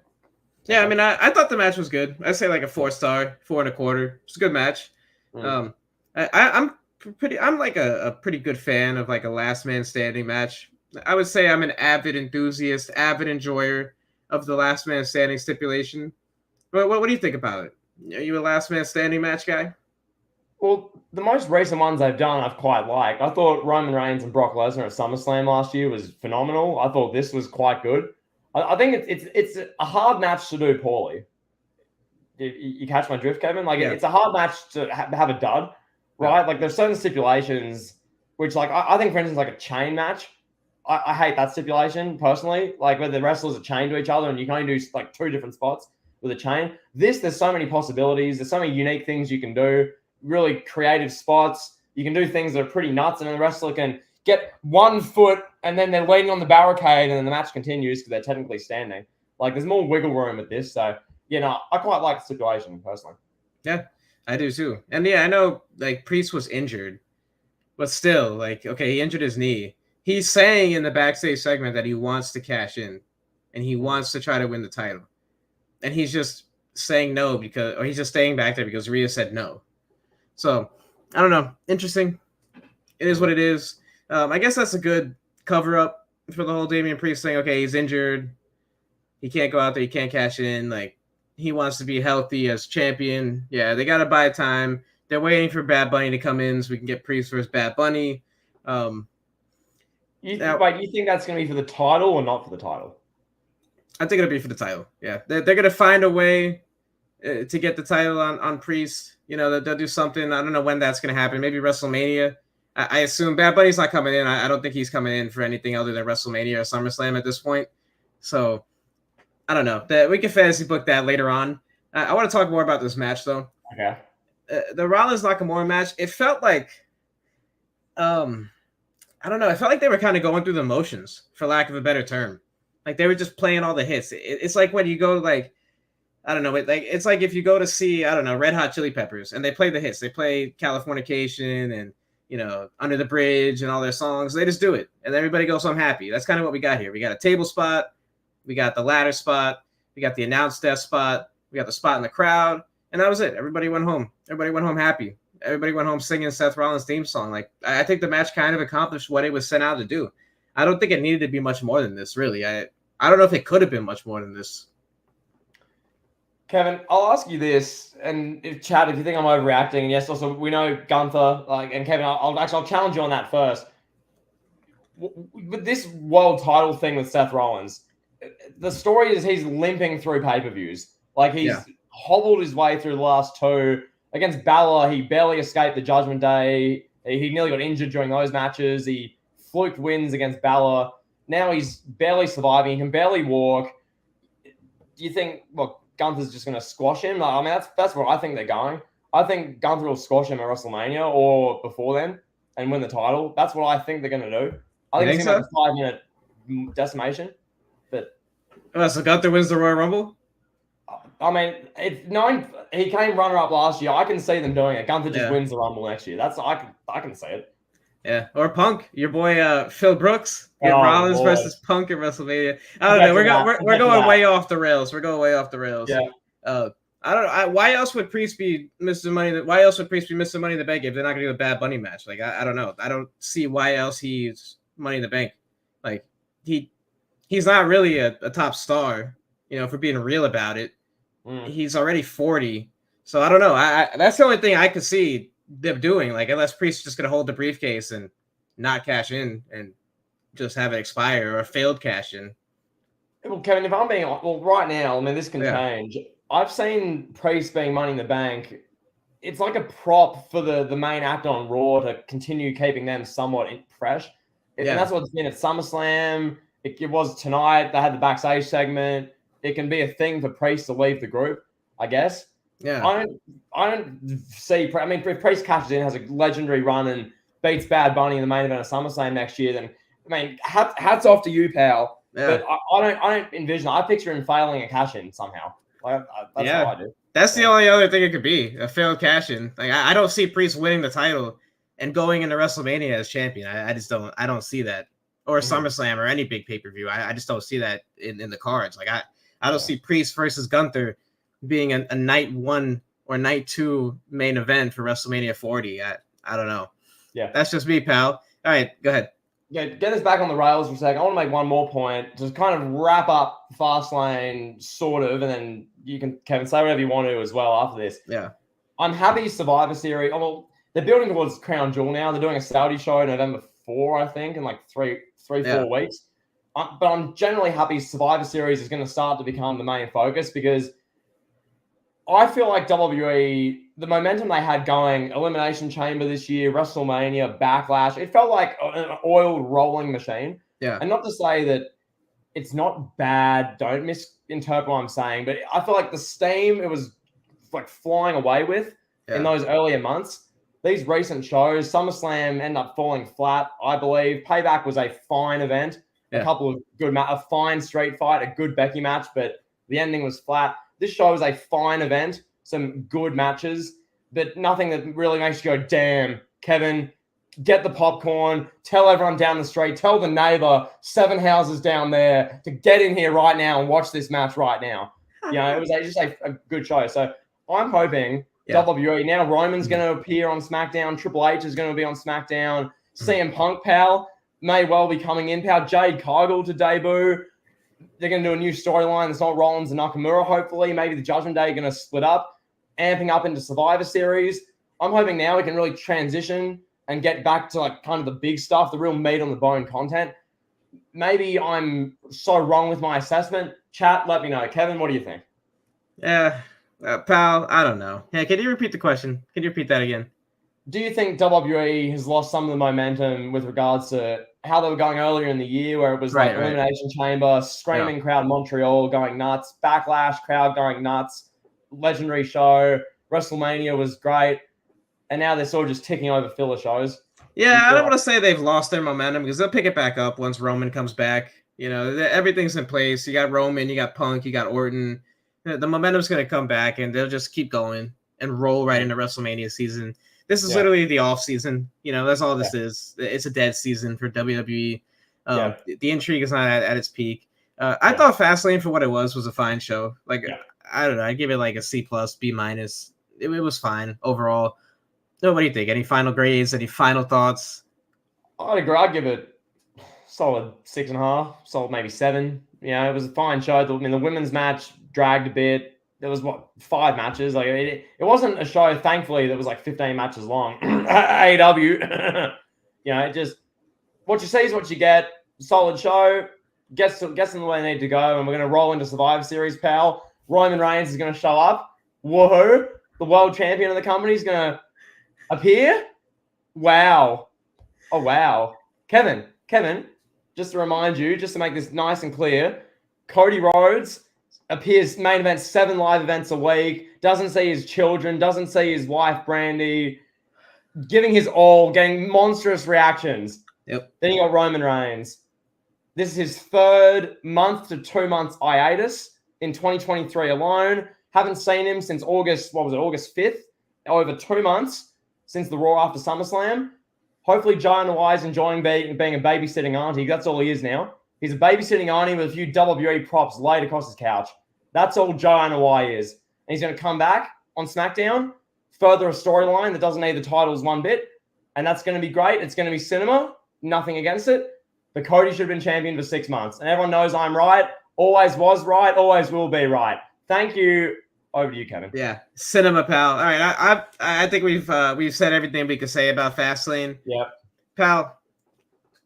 Yeah, I mean, I thought the match was good. I'd say a 4-star, 4.25. It's a good match. I'm a pretty good fan of a last man standing match. I would say I'm an avid enthusiast, avid enjoyer of the last man standing stipulation. What do you think about it? Are you a last man standing match guy? Well, the most recent ones they've done, I've quite liked. I thought Roman Reigns and Brock Lesnar at SummerSlam last year was phenomenal. I thought this was quite good. I think it's a hard match to do poorly. You catch my drift, Kevin? It's a hard match to have a dud, right? Yeah. There's certain stipulations which, I think, for instance, a chain match. I hate that stipulation personally. Where the wrestlers are chained to each other and you can only do 2 different spots with a chain. There's so many possibilities. There's so many unique things you can do. Really creative spots. You can do things that are pretty nuts, and then the wrestler can get 1 foot and then they're leaning on the barricade and then the match continues because they're technically standing. There's more wiggle room with this. So, I quite like the stipulation personally. Yeah, I do too. And yeah, I know Priest was injured, but still, okay, he injured his knee. He's saying in the backstage segment that he wants to cash in and he wants to try to win the title. And he's just saying no or he's just staying back there because Rhea said no. So, I don't know. Interesting. It is what it is. I guess that's a good cover-up. for the whole Damian Priest thing. Okay, he's injured. He can't go out there. He can't cash in. Like, he wants to be healthy as champion. Yeah, they got to buy time. They're waiting for Bad Bunny to come in so we can get Priest versus Bad Bunny. You think that's going to be for the title or not for the title? I think it'll be for the title. Yeah, they're going to find a way to get the title on Priest. You know, they'll do something. I don't know when that's going to happen. Maybe WrestleMania. I assume Bad Bunny's not coming in. I don't think he's coming in for anything other than WrestleMania or SummerSlam at this point. So I don't know. We can fantasy book that later on. I want to talk more about this match though. Okay. The Rollins Nakamura match. It felt like, I don't know. It felt like they were kind of going through the motions, for lack of a better term. Like they were just playing all the hits. It's like when you go to like, I don't know. It's like if you go to see, I don't know, Red Hot Chili Peppers, and they play the hits. They play Californication and, you know, Under the Bridge and all their songs. They just do it, and everybody goes home happy. That's kind of what we got here. We got a table spot, we got the ladder spot, we got the announce desk spot, we got the spot in the crowd, and that was it. Everybody went home. Everybody went home happy. Everybody went home singing Seth Rollins' theme song. Like, I think the match kind of accomplished what it was sent out to do. I don't think it needed to be much more than this, really. I don't know if it could have been much more than this. Kevin, I'll ask you this, and Chad, if you think I'm overreacting, and yes, also we know Gunther, and Kevin, I'll challenge you on that first. With this world title thing with Seth Rollins, the story is he's limping through pay-per-views. Like he's hobbled his way through the last two. Against Balor, he barely escaped the Judgment Day. He nearly got injured during those matches. He fluked wins against Balor. Now he's barely surviving. He can barely walk. Do you think, Gunther's just going to squash him? I mean, that's where I think they're going. I think Gunther will squash him at WrestleMania or before then and win the title. That's what I think they're going to do. I think it's going to be a 5-minute decimation. But so Gunther wins the Royal Rumble? I mean, he came runner-up last year. I can see them doing it. Gunther just wins the Rumble next year. I can see it. Yeah, or Punk, your boy Phil Brooks, Rollins versus Punk at WrestleMania. I don't know. We're going way off the rails. We're going way off the rails. Yeah. I don't know. Why else would Priest be Mr. Money? Why else would Priest be Mr. Money in the Bank if they're not going to do a Bad Bunny match? Like I don't know. I don't see why else he's Money in the Bank. Like he's not really a top star. You know, for being real about it. He's already 40, so I don't know. That's the only thing I could see them doing. Like, unless Priest's just gonna hold the briefcase and not cash in and just have it expire or a failed cash in. Well, Kevin, if I'm being right now, I mean, this can change. I've seen Priest being Money in the Bank. It's like a prop for the main act on Raw to continue keeping them somewhat fresh. And that's what's been at SummerSlam. It was tonight. They had the backstage segment. It can be a thing for Priest to leave the group, I guess. Yeah. I don't see. I mean, if Priest cashes in, has a legendary run, and beats Bad Bunny in the main event of SummerSlam next year, then I mean, hats off to you, pal. Yeah. But I don't envision. I picture him failing a cash in somehow. Like, that's how I do. That's the only other thing it could be, a failed cash in. Like I don't see Priest winning the title and going into WrestleMania as champion. I just don't. I don't see that, or SummerSlam or any big pay-per-view. I just don't see that in the cards. Like I don't see Priest versus Gunther being a night 1 or night 2 main event for WrestleMania 40. I don't know. Yeah. That's just me, pal. All right, go ahead. Yeah, get us back on the rails for a second. I want to make one more point to kind of wrap up FastLane, sort of, and then you can, Kevin, say whatever you want to as well after this. Yeah. I'm happy Survivor Series. Well, they're building towards Crown Jewel now. They're doing a Saudi show November 4, I think, in like 4 weeks. But I'm generally happy Survivor Series is going to start to become the main focus, because I feel like WWE, the momentum they had going, Elimination Chamber this year, WrestleMania, Backlash, it felt like an oiled rolling machine. Yeah. And not to say that it's not bad, don't misinterpret what I'm saying, but I feel like the steam it was like flying away with in those earlier months. These recent shows, SummerSlam ended up falling flat, I believe. Payback was a fine event. A couple of good a fine street fight, a good Becky match, but the ending was flat. This show was a fine event, some good matches, but nothing that really makes you go, damn, Kevin, get the popcorn, tell everyone down the street, tell the neighbor 7 houses down there to get in here right now and watch this match right now. You know, it was just a good show. So I'm hoping WWE, now Roman's going to appear on SmackDown, Triple H is going to be on SmackDown, CM Punk, pal, may well be coming in. Pal, Jade Cargill to debut. They're going to do a new storyline. It's not Rollins and Nakamura, hopefully. Maybe the Judgment Day are going to split up, amping up into Survivor Series. I'm hoping now we can really transition and get back to like kind of the big stuff, the real meat on the bone content. Maybe I'm so wrong with my assessment. Chat, let me know. Kevin, what do you think? Yeah, pal, I don't know. Yeah, can you repeat the question? Can you repeat that again? Do you think WWE has lost some of the momentum with regards to how they were going earlier in the year, where it was like Elimination Chamber, screaming crowd Montreal going nuts, Backlash crowd going nuts, legendary show, WrestleMania was great, and now they're sort of just ticking over filler shows? Yeah, I don't want to say they've lost their momentum because they'll pick it back up once Roman comes back. You know, everything's in place. You got Roman, you got Punk, you got Orton. The momentum's going to come back, and they'll just keep going and roll right into WrestleMania season. This is literally the off season. You know, that's all this is. It's a dead season for WWE. The intrigue is not at its peak. I thought Fastlane, for what it was a fine show. Like, I don't know. I give it like a C+, B-. It was fine overall. No, what do you think? Any final grades? Any final thoughts? I'd agree. I'd give it solid 6.5, solid maybe 7. You know, it was a fine show. I mean, the women's match dragged a bit. There was 5 matches. Like it wasn't a show, thankfully, that was like 15 matches long. AEW, you know, it just what you see is what you get. Solid show. Gets them the way they need to go, and we're gonna roll into Survivor Series, pal. Roman Reigns is gonna show up. Woohoo! The world champion of the company is gonna appear. Wow! Oh wow, Kevin. Just to remind you, just to make this nice and clear, Cody Rhodes appears main event 7 live events a week, doesn't see his children, doesn't see his wife, Brandy, giving his all, getting monstrous reactions. Yep. Then you got Roman Reigns. This is his 3rd month to 2 months hiatus in 2023 alone. Haven't seen him since August 5th? Over 2 months since the Raw after SummerSlam. Hopefully Joanna Y is enjoying being a babysitting auntie. That's all he is now. He's a babysitting auntie with a few WWE props laid across his couch. That's all Joanna Y is. And he's going to come back on SmackDown, further a storyline that doesn't need the titles one bit. And that's going to be great. It's going to be cinema. Nothing against it. But Cody should have been champion for 6 months. And everyone knows I'm right. Always was right. Always will be right. Thank you. Over to you, Kevin. Yeah, cinema, pal. All right, I think we've said everything we could say about Fastlane. Yep, pal.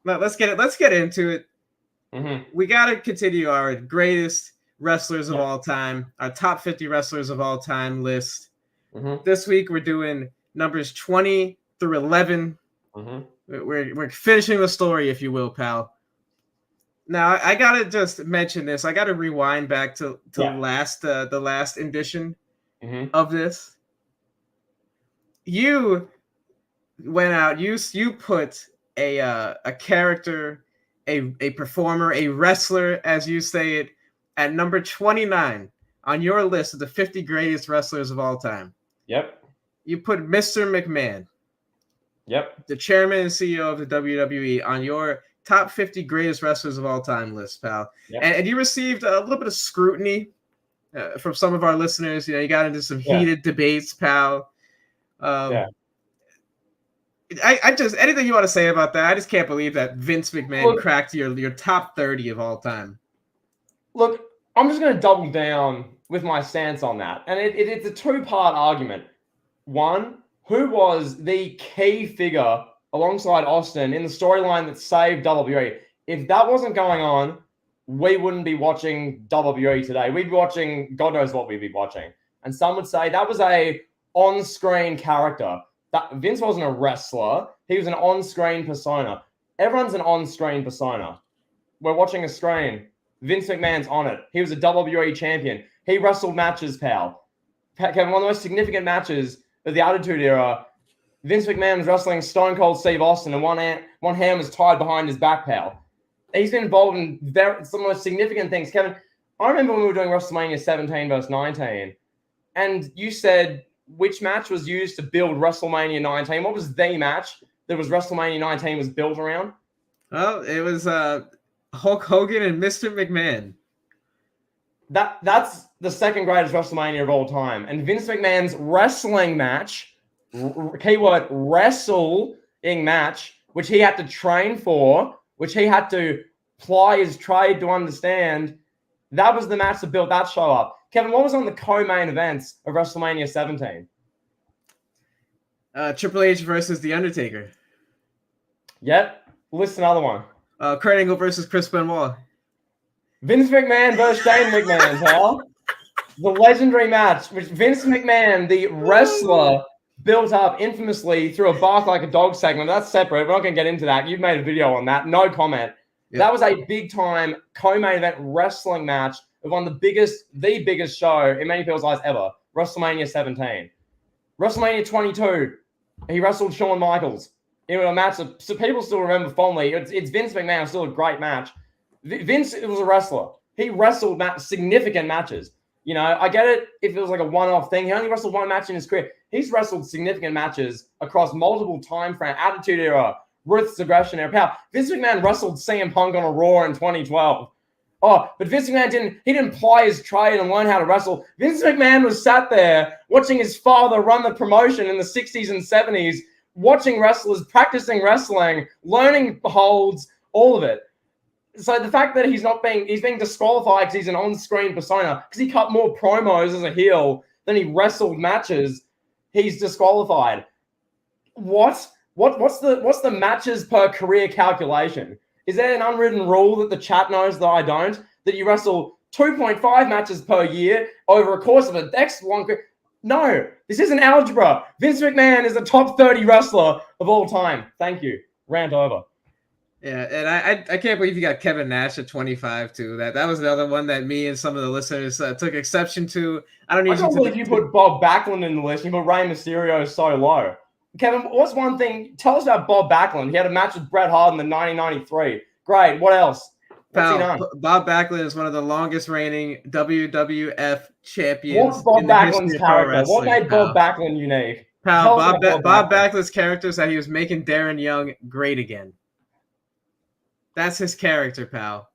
Let's get into it. Mm-hmm. We got to continue our greatest wrestlers of all time, our top 50 wrestlers of all time list. Mm-hmm. This week we're doing numbers 20 through 11. Mm-hmm. We're finishing the story, if you will, pal. Now I gotta just mention this. I gotta rewind back to the last edition of this. You went out. You put a character, a performer, a wrestler, as you say it, at number 29 on your list of the 50 greatest wrestlers of all time. Yep. You put Mr. McMahon. Yep. The chairman and CEO of the WWE on your top 50 greatest wrestlers of all time list, pal. Yep. And you received a little bit of scrutiny from some of our listeners. You know, you got into some heated debates, pal. I just, anything you want to say about that? I just can't believe that Vince McMahon cracked your top 30 of all time. Look, I'm just going to double down with my stance on that. And it's a 2-part argument. One, who was the key figure alongside Austin in the storyline that saved WWE? If that wasn't going on, we wouldn't be watching WWE today. We'd be watching, God knows what we'd be watching. And some would say that was a on-screen character. That Vince wasn't a wrestler. He was an on-screen persona. Everyone's an on-screen persona. We're watching a screen. Vince McMahon's on it. He was a WWE champion. He wrestled matches, pal. Kevin, one of the most significant matches of the Attitude Era, Vince McMahon was wrestling Stone Cold Steve Austin, and one hand was tied behind his back, pal. He's been involved in some of the most significant things. Kevin, I remember when we were doing WrestleMania 17 versus 19, and you said which match was used to build WrestleMania 19. What was the match that was WrestleMania 19 was built around? Well, it was Hulk Hogan and Mr. McMahon. That's the second greatest WrestleMania of all time. And Vince McMahon's wrestling match, keyword wrestling match, which he had to train for, which he had to ply his trade to understand. That was the match that built that show up. Kevin, what was on the co-main events of WrestleMania 17? Triple H versus The Undertaker. Yep. List another one. Kurt Angle versus Chris Benoit. Vince McMahon versus Shane McMahon, pal. The legendary match, which Vince McMahon, the wrestler, built up infamously through a bark like a dog segment. That's separate. We're not going to get into that. You've made a video on that. No comment. Yep. That was a big-time co-main event wrestling match of one of the biggest show in many people's eyes ever, WrestleMania 17. WrestleMania 22, he wrestled Shawn Michaels in a match that so people still remember fondly. It's Vince McMahon, still a great match. Vince was a wrestler. He wrestled significant matches. You know, I get it if it was like a one-off thing. He only wrestled one match in his career. He's wrestled significant matches across multiple time frame, Attitude Era, Ruthless Aggression Era. Pal, Vince McMahon wrestled CM Punk on a Raw in 2012. Oh, but Vince McMahon didn't ply his trade and learn how to wrestle. Vince McMahon was sat there watching his father run the promotion in the 60s and 70s, watching wrestlers, practicing wrestling, learning holds, all of it. So the fact that he's being disqualified because he's an on-screen persona, because he cut more promos as a heel than he wrestled matches, he's disqualified. What's the matches per career calculation? Is there an unwritten rule that the chat knows that I don't? That you wrestle 2.5 matches per year over a course of a next one? No, this isn't algebra. Vince McMahon is a top 30 wrestler of all time. Thank you. Rant over. Yeah, and I can't believe you got Kevin Nash at 25 too. That was the other one that me and some of the listeners took exception to. I can't believe you put Bob Backlund in the list. You put Rey Mysterio so low. Kevin, what's one thing? Tell us about Bob Backlund. He had a match with Bret Hart in the 1993. Great. What else? What's he done? Bob Backlund is one of the longest reigning WWF champions. What's Bob Backlund's character? What made Bob Backlund unique? Bob Backlund's character is that he was making Darren Young great again. That's his character, pal.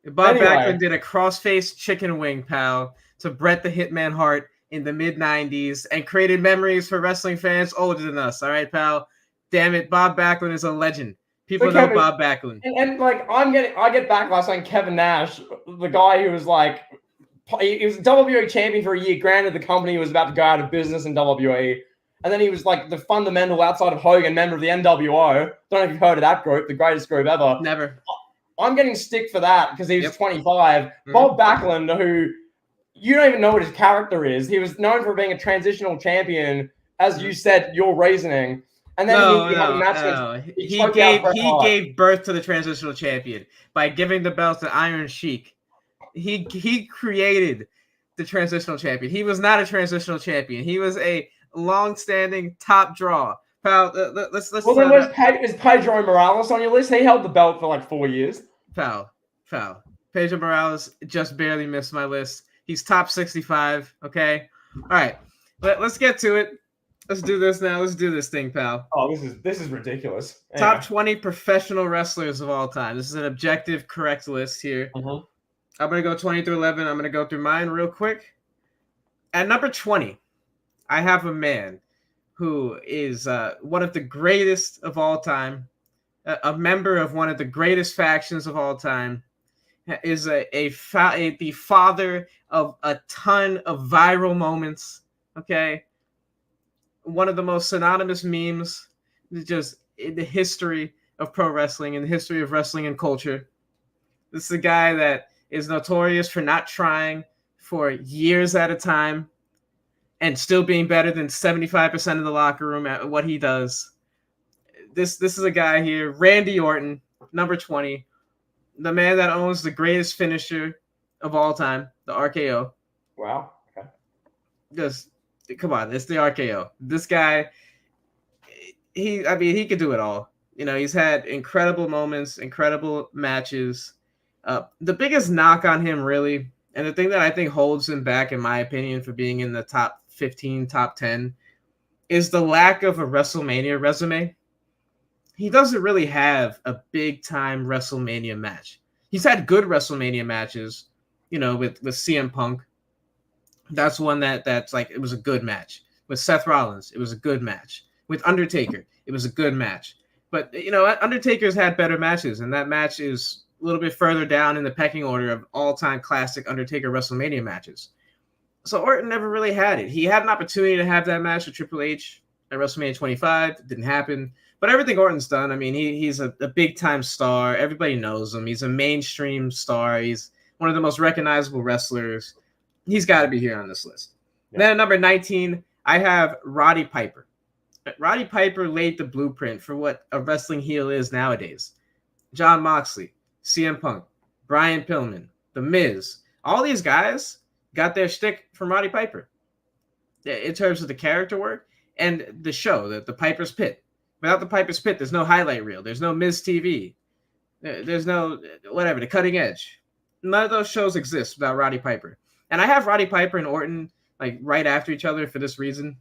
Bob Backlund did a crossface chicken wing, pal, to Bret the Hitman Hart in the mid-90s and created memories for wrestling fans older than us. All right, pal? Damn it, Bob Backlund is a legend. People know Bob Backlund. And like, I get backlash saying Kevin Nash, the guy who was like, he was WWE champion for a year. Granted, the company was about to go out of business in WWE. And then he was like the fundamental outside of Hogan member of the NWO. Don't know if you've heard of that group, the greatest group ever. Never. I'm getting stick for that because he was 25. Mm-hmm. Bob Backlund, who you don't even know what his character is. He was known for being a transitional champion, as you said, your reasoning. And then he gave birth to the transitional champion by giving the belt to Iron Sheik. He created the transitional champion. He was not a transitional champion. He was a long-standing top draw. Pal, let's well, then is Pedro Morales on your list? He held the belt for like 4 years. Pal. Pedro Morales just barely missed my list. He's top 65, okay? All right, let's get to it. Let's do this now. Let's do this thing, pal. Oh, this is ridiculous. Anyway. Top 20 professional wrestlers of all time. This is an objective, correct list here. Uh-huh. I'm going to go 20 through 11. I'm going to go through mine real quick. At number 20, I have a man who is one of the greatest of all time, a member of one of the greatest factions of all time, is the father of a ton of viral moments, okay? One of the most synonymous memes just in the history of pro wrestling, in the history of wrestling and culture. This is a guy that is notorious for not trying for years at a time and still being better than 75% of the locker room at what he does. This is a guy here, Randy Orton, number 20, the man that owns the greatest finisher of all time, the RKO. Wow. Okay. Just come on, it's the RKO. This guy, he could do it all. You know, he's had incredible moments, incredible matches. The biggest knock on him, really, and the thing that I think holds him back, in my opinion, for being in the top 15, top 10, is the lack of a WrestleMania resume. He doesn't really have a big-time WrestleMania match. He's had good WrestleMania matches, you know, with CM Punk. That's one that's like, it was a good match. With Seth Rollins, it was a good match. With Undertaker, it was a good match. But Undertaker's had better matches, and that match is a little bit further down in the pecking order of all-time classic Undertaker WrestleMania matches. So Orton never really had it. He had an opportunity to have that match with Triple H at WrestleMania 25. It didn't happen. But everything Orton's done, I mean, he's a big-time star. Everybody knows him. He's a mainstream star. He's one of the most recognizable wrestlers. He's got to be here on this list. Yeah. Then at number 19, I have Roddy Piper. Roddy Piper laid the blueprint for what a wrestling heel is nowadays. Jon Moxley, CM Punk, Brian Pillman, The Miz, all these guys got their shtick from Roddy Piper in terms of the character work and the show, the Piper's Pit. Without the Piper's Pit, there's no highlight reel. There's no Miz TV. There's no, whatever, the Cutting Edge. None of those shows exist without Roddy Piper. And I have Roddy Piper and Orton like right after each other for this reason.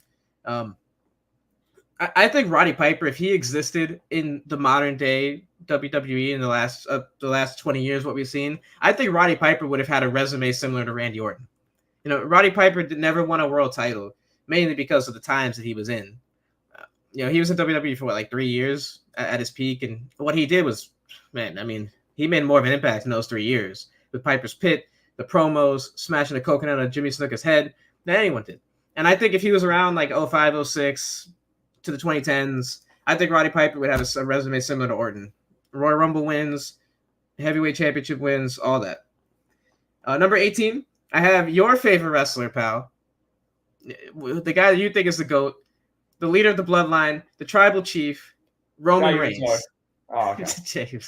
I think Roddy Piper, if he existed in the modern day WWE in the last 20 years, what we've seen, I think Roddy Piper would have had a resume similar to Randy Orton. Roddy Piper never won a world title, mainly because of the times that he was in. He was in WWE for 3 years at his peak, and what he did was, man, I mean, he made more of an impact in those 3 years with Piper's Pit, the promos, smashing the coconut on Jimmy Snuka's head than anyone did. And I think if he was around 05, 06 to the 2010s, I think Roddy Piper would have a resume similar to Orton. Royal Rumble wins, heavyweight championship wins, all that. Number 18, I have your favorite wrestler, pal. The guy that you think is the GOAT, the leader of the bloodline, the tribal chief, Roman Reigns. Oh, okay.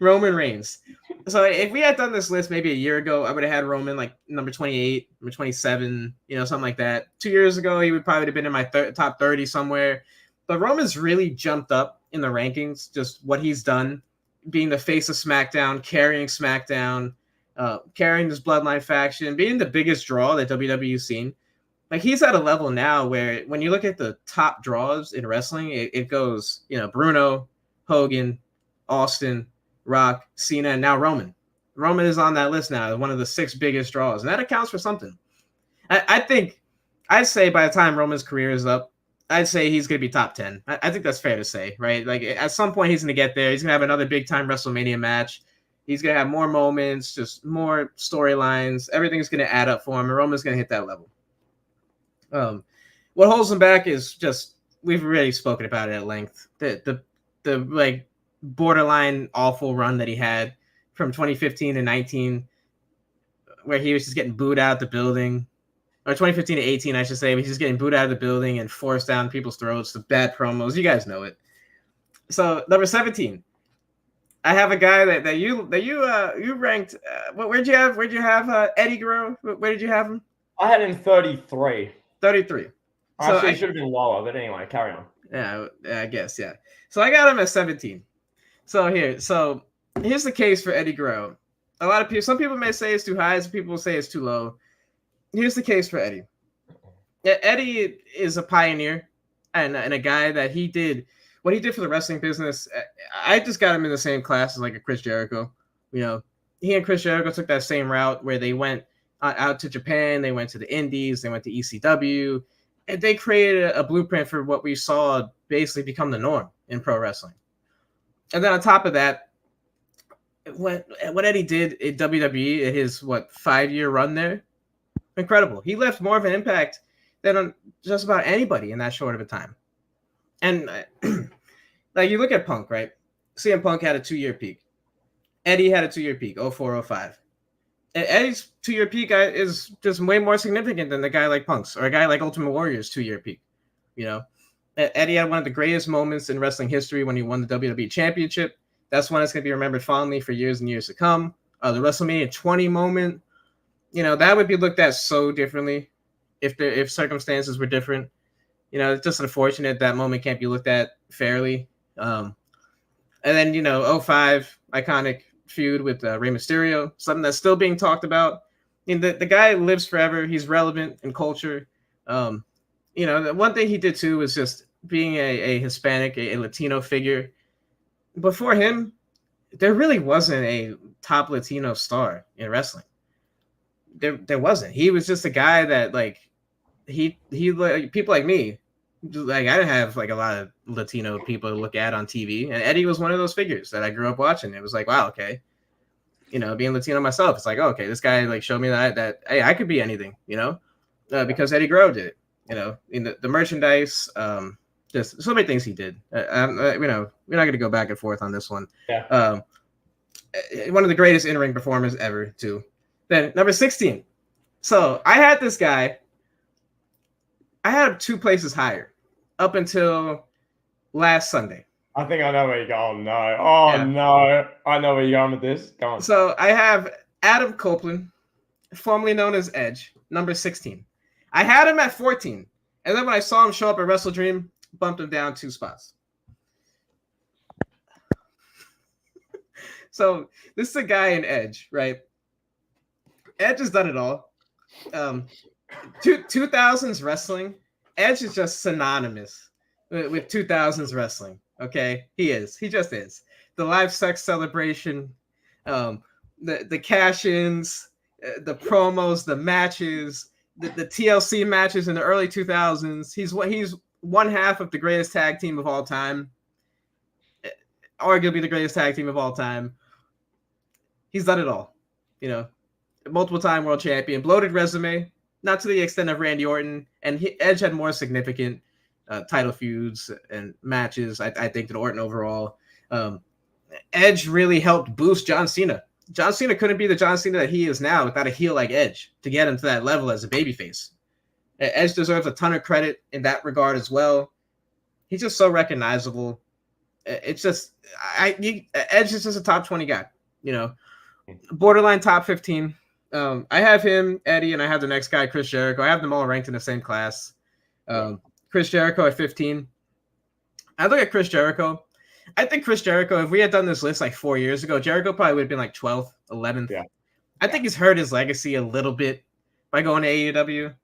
Roman Reigns. So if we had done this list maybe a year ago, I would have had Roman number 28, number 27, something like that. 2 years ago, he would probably have been in my top 30 somewhere. But Roman's really jumped up in the rankings, just what he's done, being the face of SmackDown, carrying SmackDown, carrying this bloodline faction, being the biggest draw that WWE's seen. He's at a level now where when you look at the top draws in wrestling, it goes, Bruno, Hogan, Austin, Rock, Cena, and now Roman. Roman is on that list now, one of the 6 biggest draws, and that accounts for something. I'd say by the time Roman's career is up, I'd say he's going to be top 10. I think that's fair to say, right? At some point, he's going to get there. He's going to have another big-time WrestleMania match. He's going to have more moments, just more storylines. Everything's going to add up for him, and Roman's going to hit that level. What holds him back is just, we've already spoken about it at length. The borderline awful run that he had from 2015 to 19, where he was just getting booed out the building. Or 2015 to 18, I should say. He's just getting booed out of the building and forced down people's throats. The bad promos. You guys know it. So number 17, I have a guy that you ranked. Where'd you have Eddie Guerrero? Where did you have him? I had him 33. 33. Actually, he should have been lower, but anyway, carry on. Yeah, I guess, yeah. So I got him at 17. So here's the case for Eddie Guerrero. Some people may say it's too high, some people say it's too low. Here's the case for Eddie. Eddie is a pioneer and a guy that what he did for the wrestling business. I just got him in the same class as a Chris Jericho. He and Chris Jericho took that same route where they went out to Japan, they went to the Indies, they went to ECW, and they created a blueprint for what we saw basically become the norm in pro wrestling. And then on top of that, what Eddie did in WWE in his 5-year run there, incredible. He left more of an impact than on just about anybody in that short of a time. And you look at Punk, right? CM Punk had a 2-year peak. Eddie had a 2-year peak, 04, 05. And Eddie's 2-year peak is just way more significant than the guy like Punk's or a guy like Ultimate Warrior's 2-year peak. Eddie had one of the greatest moments in wrestling history when he won the WWE Championship. That's one that's going to be remembered fondly for years and years to come. The WrestleMania 20 moment, that would be looked at so differently if circumstances were different. It's just unfortunate that moment can't be looked at fairly. And then, 05, iconic feud with Rey Mysterio, something that's still being talked about. The guy lives forever. He's relevant in culture. The one thing he did too was just being a Hispanic, a Latino figure. Before him, there really wasn't a top Latino star in wrestling. There wasn't. He was just a guy that he people like me, Like I didn't have like a lot of Latino people to look at on TV, and Eddie was one of those figures that I grew up watching. It was like, wow, okay, being Latino myself, it's like, oh, okay, this guy like showed me that hey, I could be anything, because Eddie Guerrero did it. In the merchandise, just so many things he did. We're not going to go back and forth on this one. Yeah. One of the greatest in-ring performers ever, too. Then number 16. So I had this guy. I had him 2 places higher up until last Sunday. I think I know where you're going. No. Oh, yeah. No. I know where you're going with this. Go on. So I have Adam Copeland, formerly known as Edge, number 16. I had him at 14. And then when I saw him show up at Wrestle Dream, bumped him down 2 spots. So this is a guy in Edge, right? Edge has done it all. 2000s wrestling, Edge is just synonymous with 2000s wrestling. Okay, he just is. The live sex celebration, the cash-ins, the promos, the matches, the TLC matches in the early 2000s. He's one half of the greatest tag team of all time, arguably the greatest tag team of all time. He's done it all, multiple time world champion, bloated resume, not to the extent of Randy Orton, and Edge had more significant title feuds and matches, I think, than Orton overall. Edge really helped boost John Cena. John Cena couldn't be the John Cena that he is now without a heel like Edge to get him to that level as a babyface. Edge deserves a ton of credit in that regard as well. He's just so recognizable. It's just Edge is just a top 20 guy, borderline top 15. I have him, Eddie, and I have the next guy, Chris Jericho. I have them all ranked in the same class. Chris Jericho at 15. I look at Chris Jericho. I think Chris Jericho, if we had done this list like 4 years ago, Jericho probably would have been like 12th, 11th. Yeah. I think he's hurt his legacy a little bit by going to AEW.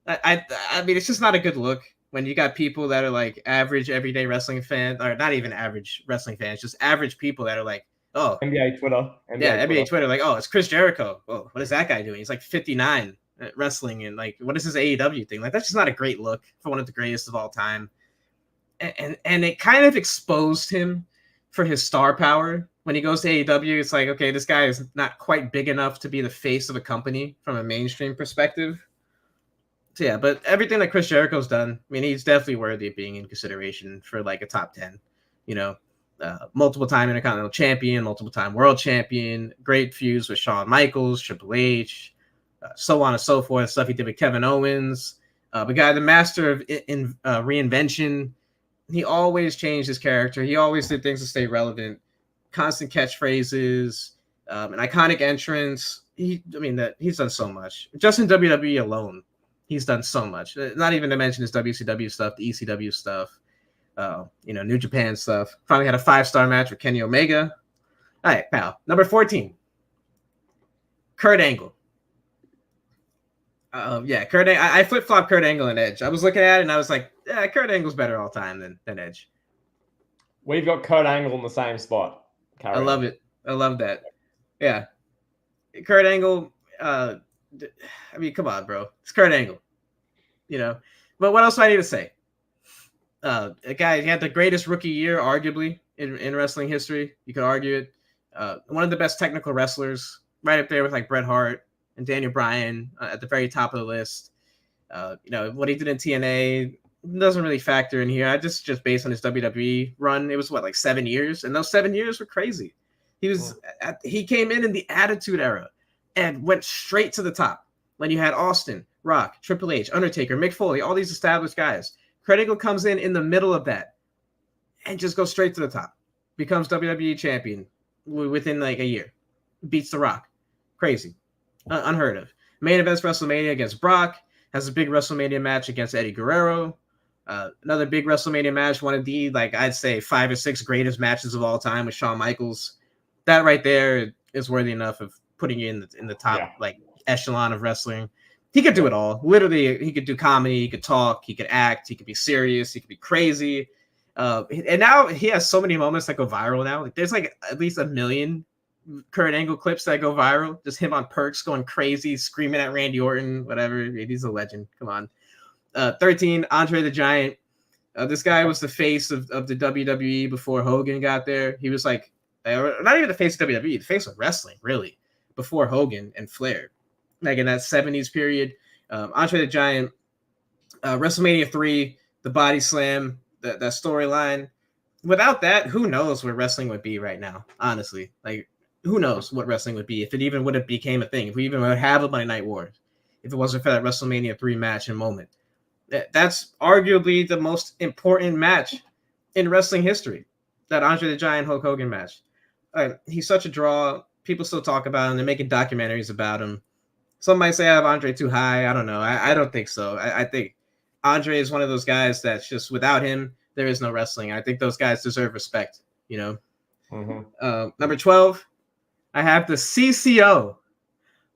I mean, it's just not a good look when you got people that are like average, everyday wrestling fans, or not even average wrestling fans, just average people that are like, oh, NBA Twitter. NBA Twitter, like, oh, it's Chris Jericho. Oh, what is that guy doing? He's like 59 at wrestling, and like, what is his AEW thing? Like, that's just not a great look for one of the greatest of all time. And it kind of exposed him for his star power. When he goes to AEW, it's like, okay, this guy is not quite big enough to be the face of a company from a mainstream perspective. So yeah, but everything that Chris Jericho's done, I mean, he's definitely worthy of being in consideration for like a top 10, multiple time Intercontinental champion, multiple time world champion, great feuds with Shawn Michaels, Triple H, so on and so forth. Stuff he did with Kevin Owens, the guy, the master of reinvention. He always changed his character. He always did things to stay relevant. Constant catchphrases, an iconic entrance. He's done so much. Just in WWE alone, he's done so much. Not even to mention his WCW stuff, the ECW stuff, New Japan stuff. Finally had a 5-star match with Kenny Omega. All right, pal. Number 14, Kurt Angle. Kurt Angle. I flip-flopped Kurt Angle and Edge. I was looking at it and I was like, yeah, Kurt Angle's better all time than Edge. We've got Kurt Angle in the same spot. I love it. I love that. Yeah. Kurt Angle, I mean, come on, bro. It's Kurt Angle. But what else do I need to say? A guy, he had the greatest rookie year, arguably, in wrestling history. You could argue it. One of the best technical wrestlers, right up there with like Bret Hart and Daniel Bryan at the very top of the list. What he did in TNA doesn't really factor in here. I just based on his WWE run, it was like 7 years, and those 7 years were crazy. He came in the Attitude Era and went straight to the top. When you had Austin, Rock, Triple H, Undertaker, Mick Foley, all these established guys. Kurt Angle comes in the middle of that and just goes straight to the top. Becomes WWE champion within like a year. Beats The Rock. Crazy. Unheard of. Main events WrestleMania against Brock. Has a big WrestleMania match against Eddie Guerrero. Another big WrestleMania match. One of the, I'd say 5 or 6 greatest matches of all time with Shawn Michaels. That right there is worthy enough of putting you in the top echelon of wrestling. He could do it all. Literally, he could do comedy, he could talk, he could act, he could be serious, he could be crazy. And now he has so many moments that go viral now. Like, there's like at least 1 million Kurt Angle clips that go viral. Just him on perks going crazy, screaming at Randy Orton, whatever. He's a legend. Come on. 13, Andre the Giant. This guy was the face of the WWE before Hogan got there. He was like, not even the face of WWE, the face of wrestling, really, before Hogan and Flair. Like in that 70s period. Andre the Giant, WrestleMania 3, the body slam, that storyline. Without that, who knows where wrestling would be right now, honestly. Like, who knows what wrestling would be if it even would have became a thing, if we even would have a Monday Night Wars, if it wasn't for that WrestleMania 3 match and moment. That's arguably the most important match in wrestling history, that Andre the Giant Hulk Hogan match. He's such a draw. People still talk about him. They're making documentaries about him. Some might say I have Andre too high. I don't know. I don't think so. I think Andre is one of those guys that's just, without him, there is no wrestling. I think those guys deserve respect, you know. Mm-hmm. Number 12, I have the CCO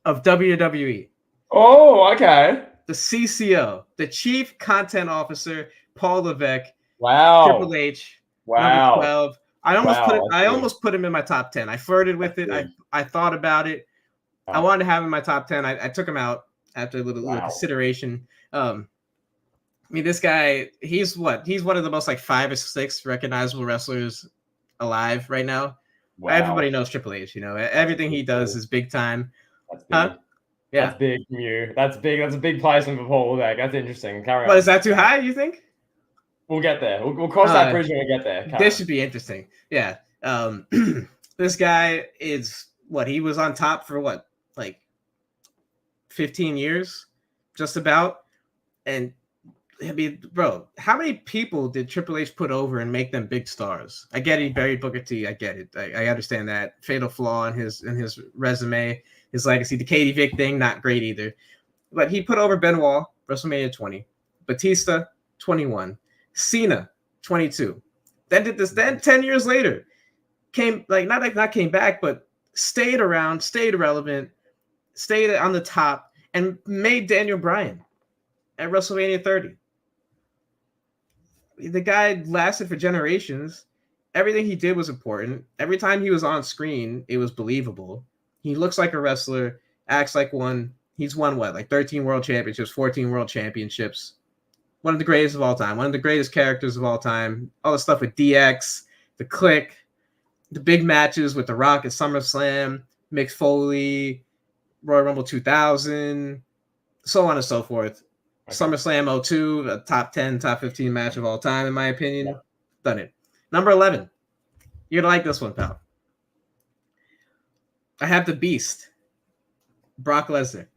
of WWE. Oh, okay. The CCO, the Chief Content Officer, Paul Levesque. Wow. Triple H. Wow. Number 12. I almost put him in my top 10. I flirted with it. I thought about it. I wanted to have him in my top 10. I took him out after a little consideration. I mean, this guy, he's one of the most like 5 or 6 recognizable wrestlers alive right now. Wow. Everybody knows Triple H, you know. Everything he does is big time. That's big. Huh? Yeah. That's big from you. That's big. That's a big placement for Paul Levesque. That's interesting. Carry on. But is that too high, you think? We'll get there. We'll cross that bridge when we get there. This should be interesting. Yeah. This guy is he was on top for like 15 years, just about. And I mean, bro, how many people did Triple H put over and make them big stars? I get it, he buried Booker T. I get it. I understand that. Fatal flaw in his resume, his legacy. The Katie Vick thing, not great either. But he put over Benoit, WrestleMania 20. Batista, 21. Cena, 22. Then did this. Then 10 years later, not came back, but stayed around, stayed relevant, stayed on the top, and made Daniel Bryan at WrestleMania 30. The guy lasted for generations. Everything he did was important. Every time he was on screen, it was believable. He looks like a wrestler, acts like one. He's won 13 world championships, 14 world championships. One of the greatest of all time. One of the greatest characters of all time. All the stuff with DX, the Click, the big matches with The Rock at SummerSlam, Mick Foley, Royal Rumble 2000, so on and so forth. Okay. SummerSlam 02, a top 10, top 15 match of all time, in my opinion. Yeah. Done it. Number 11. You're going to like this one, pal. I have the Beast, Brock Lesnar.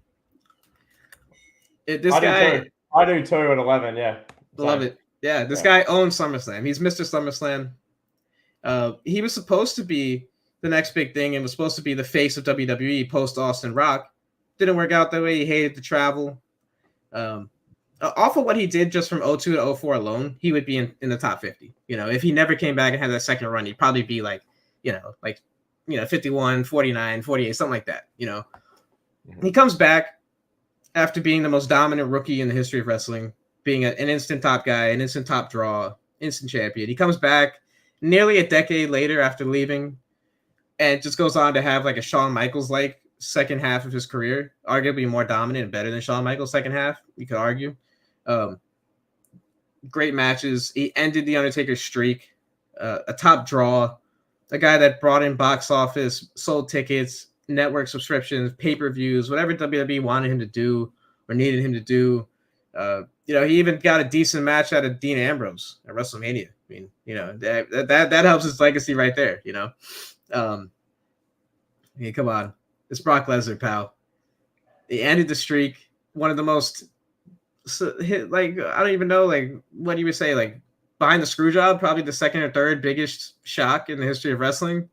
I do too at 11, yeah. Love it. Yeah, this guy owns SummerSlam. He's Mr. SummerSlam. He was supposed to be the next big thing and was supposed to be the face of WWE post Austin Rock. Didn't work out that way. He hated to travel. Off of what he did just from 02 to 04 alone, he would be in the top 50. You know, if he never came back and had that second run, he'd probably be 51, 49, 48, something like that. You know, He comes back after being the most dominant rookie in the history of wrestling, being an instant top guy, an instant top draw, instant champion. He comes back nearly a decade later after leaving and just goes on to have like a Shawn Michaels-like second half of his career, arguably more dominant and better than Shawn Michaels' second half, you could argue. Great matches. He ended the Undertaker's streak, a top draw, a guy that brought in box office, sold tickets, network subscriptions, pay-per-views, whatever WWE wanted him to do or needed him to do. He even got a decent match out of Dean Ambrose at WrestleMania. I mean, that helps his legacy right there, come on. It's Brock Lesnar, pal. He ended the streak. One of the most, I don't even know, what do you would say, behind the screw job, probably the second or third biggest shock in the history of wrestling.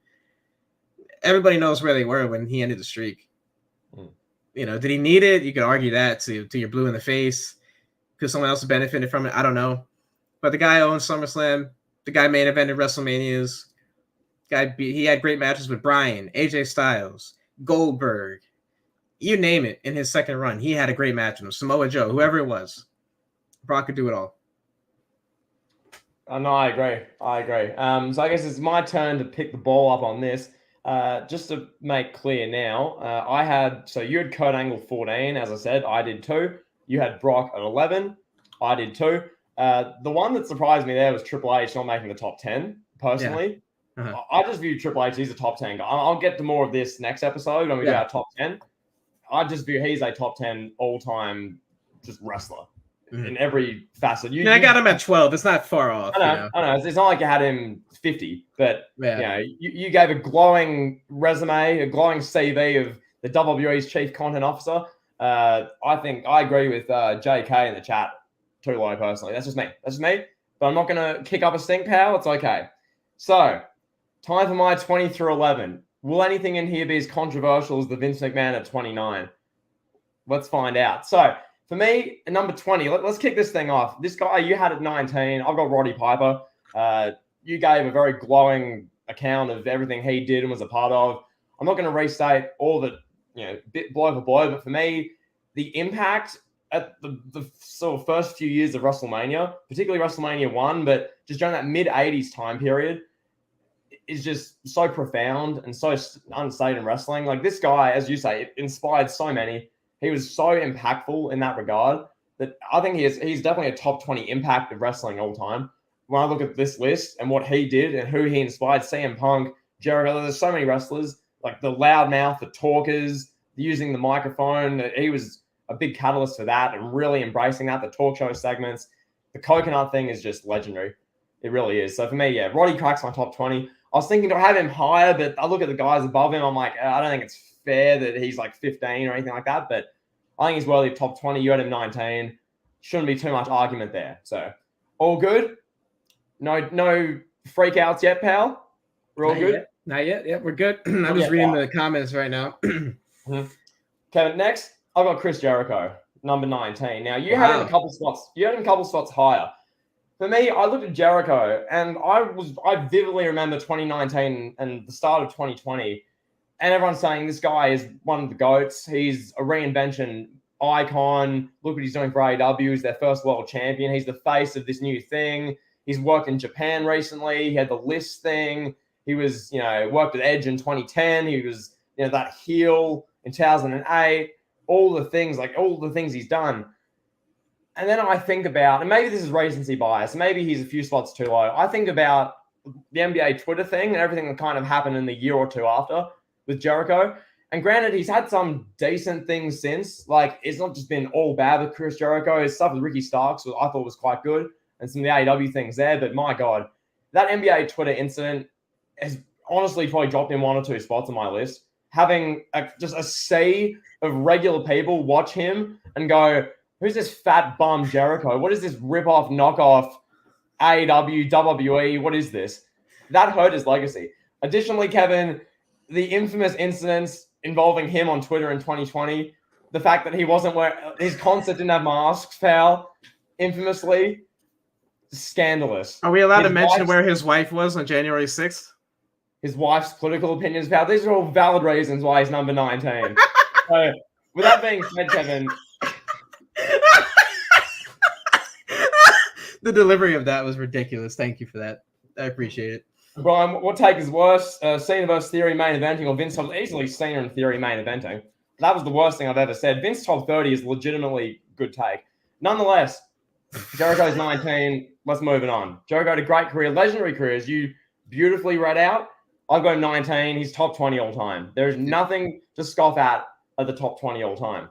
Everybody knows where they were when he ended the streak. Did he need it? You could argue that to you're blue in the face because someone else benefited from it. I don't know. But the guy owns SummerSlam. The guy main evented WrestleManias. He had great matches with Bryan, AJ Styles, Goldberg, you name it. In his second run, he had a great match with him. Samoa Joe, whoever it was. Brock could do it all. No, I agree. So I guess it's my turn to pick the ball up on this. Just to make clear now, you had Kurt Angle 14, as I said, I did too. You had Brock at 11, I did too. The one that surprised me there was Triple H not making the top 10, personally. Yeah. Uh-huh. I just view Triple H, he's a top 10 guy. I'll get to more of this next episode when we do our top 10. I just view he's a top 10 all-time just wrestler in every facet. I got him at 12. It's not far off. I know. It's not like you had him 50, but you gave a glowing resume, a glowing CV of the WWE's chief content officer. I think I agree with JK in the chat. Too low, personally. That's just me. But I'm not going to kick up a stink, pal. It's okay. So, time for my 20 through 11. Will anything in here be as controversial as the Vince McMahon at 29? Let's find out. So, for me, at number 20, let's kick this thing off. This guy you had at 19. I've got Roddy Piper. You gave a very glowing account of everything he did and was a part of. I'm not going to restate all of it, bit blow for blow, but for me, the impact at the sort of first few years of WrestleMania, particularly WrestleMania 1, but just during that mid-'80s time period, is just so profound and so understated in wrestling. Like, this guy, as you say, inspired so many. He was so impactful in that regard that I think he's definitely a top 20 impact of wrestling all time. When I look at this list and what he did and who he inspired, CM Punk, Jericho, there's so many wrestlers, like the loudmouth, the talkers, using the microphone. He was a big catalyst for that and really embracing that, the talk show segments. The coconut thing is just legendary. It really is. So for me, Roddy cracks my top 20. I was thinking to have him higher, but I look at the guys above him. I'm like, I don't think it's fair that he's like 15 or anything like that, but I think he's worthy of top 20. You had him 19. Shouldn't be too much argument there. So all good. No freakouts yet, pal. We're all good. Not yet. Yeah, we're good. I'm just reading the comments right now. Okay, next I've got Chris Jericho, number 19. Now you had him a couple spots. You had him a couple spots higher. For me, I looked at Jericho and I vividly remember 2019 and the start of 2020. And everyone's saying this guy is one of the GOATs. He's a reinvention icon. Look what he's doing for AEW. He's their first world champion. He's the face of this new thing. He's worked in Japan recently. He had the list thing. He was, worked with Edge in 2010. He was, that heel in 2008. All the things he's done. And then I think about, and maybe this is recency bias. Maybe he's a few spots too low. I think about the NBA Twitter thing and everything that kind of happened in the year or two after with Jericho. And granted, he's had some decent things since. Like, it's not just been all bad with Chris Jericho. His stuff with Ricky Starks, I thought was quite good. And some of the AEW things there. But my God, that NBA Twitter incident has honestly probably dropped in 1 or 2 spots on my list. Having just a sea of regular people watch him and go, who's this fat bum Jericho? What is this rip-off, knockoff AEW, WWE? What is this? That hurt his legacy. Additionally, Kevin, the infamous incidents involving him on Twitter in 2020, the fact that he wasn't wearing his concert didn't have masks, pal, infamously scandalous. Are we allowed to mention where his wife was on January 6th? His wife's political opinions, pal. These are all valid reasons why he's number 19. So, with that being said, Kevin, the delivery of that was ridiculous. Thank you for that. I appreciate it. Brian, what take is worse? Cena versus Theory main eventing or Vince top? Easily Cena and Theory main eventing. That was the worst thing I've ever said. Vince top 30 is legitimately good take. Nonetheless, Jericho's 19. Let's move it on. Jericho had a great career, legendary career, as you beautifully read out. I've got him 19. He's top 20 all time. There is nothing to scoff at the top 20 all time.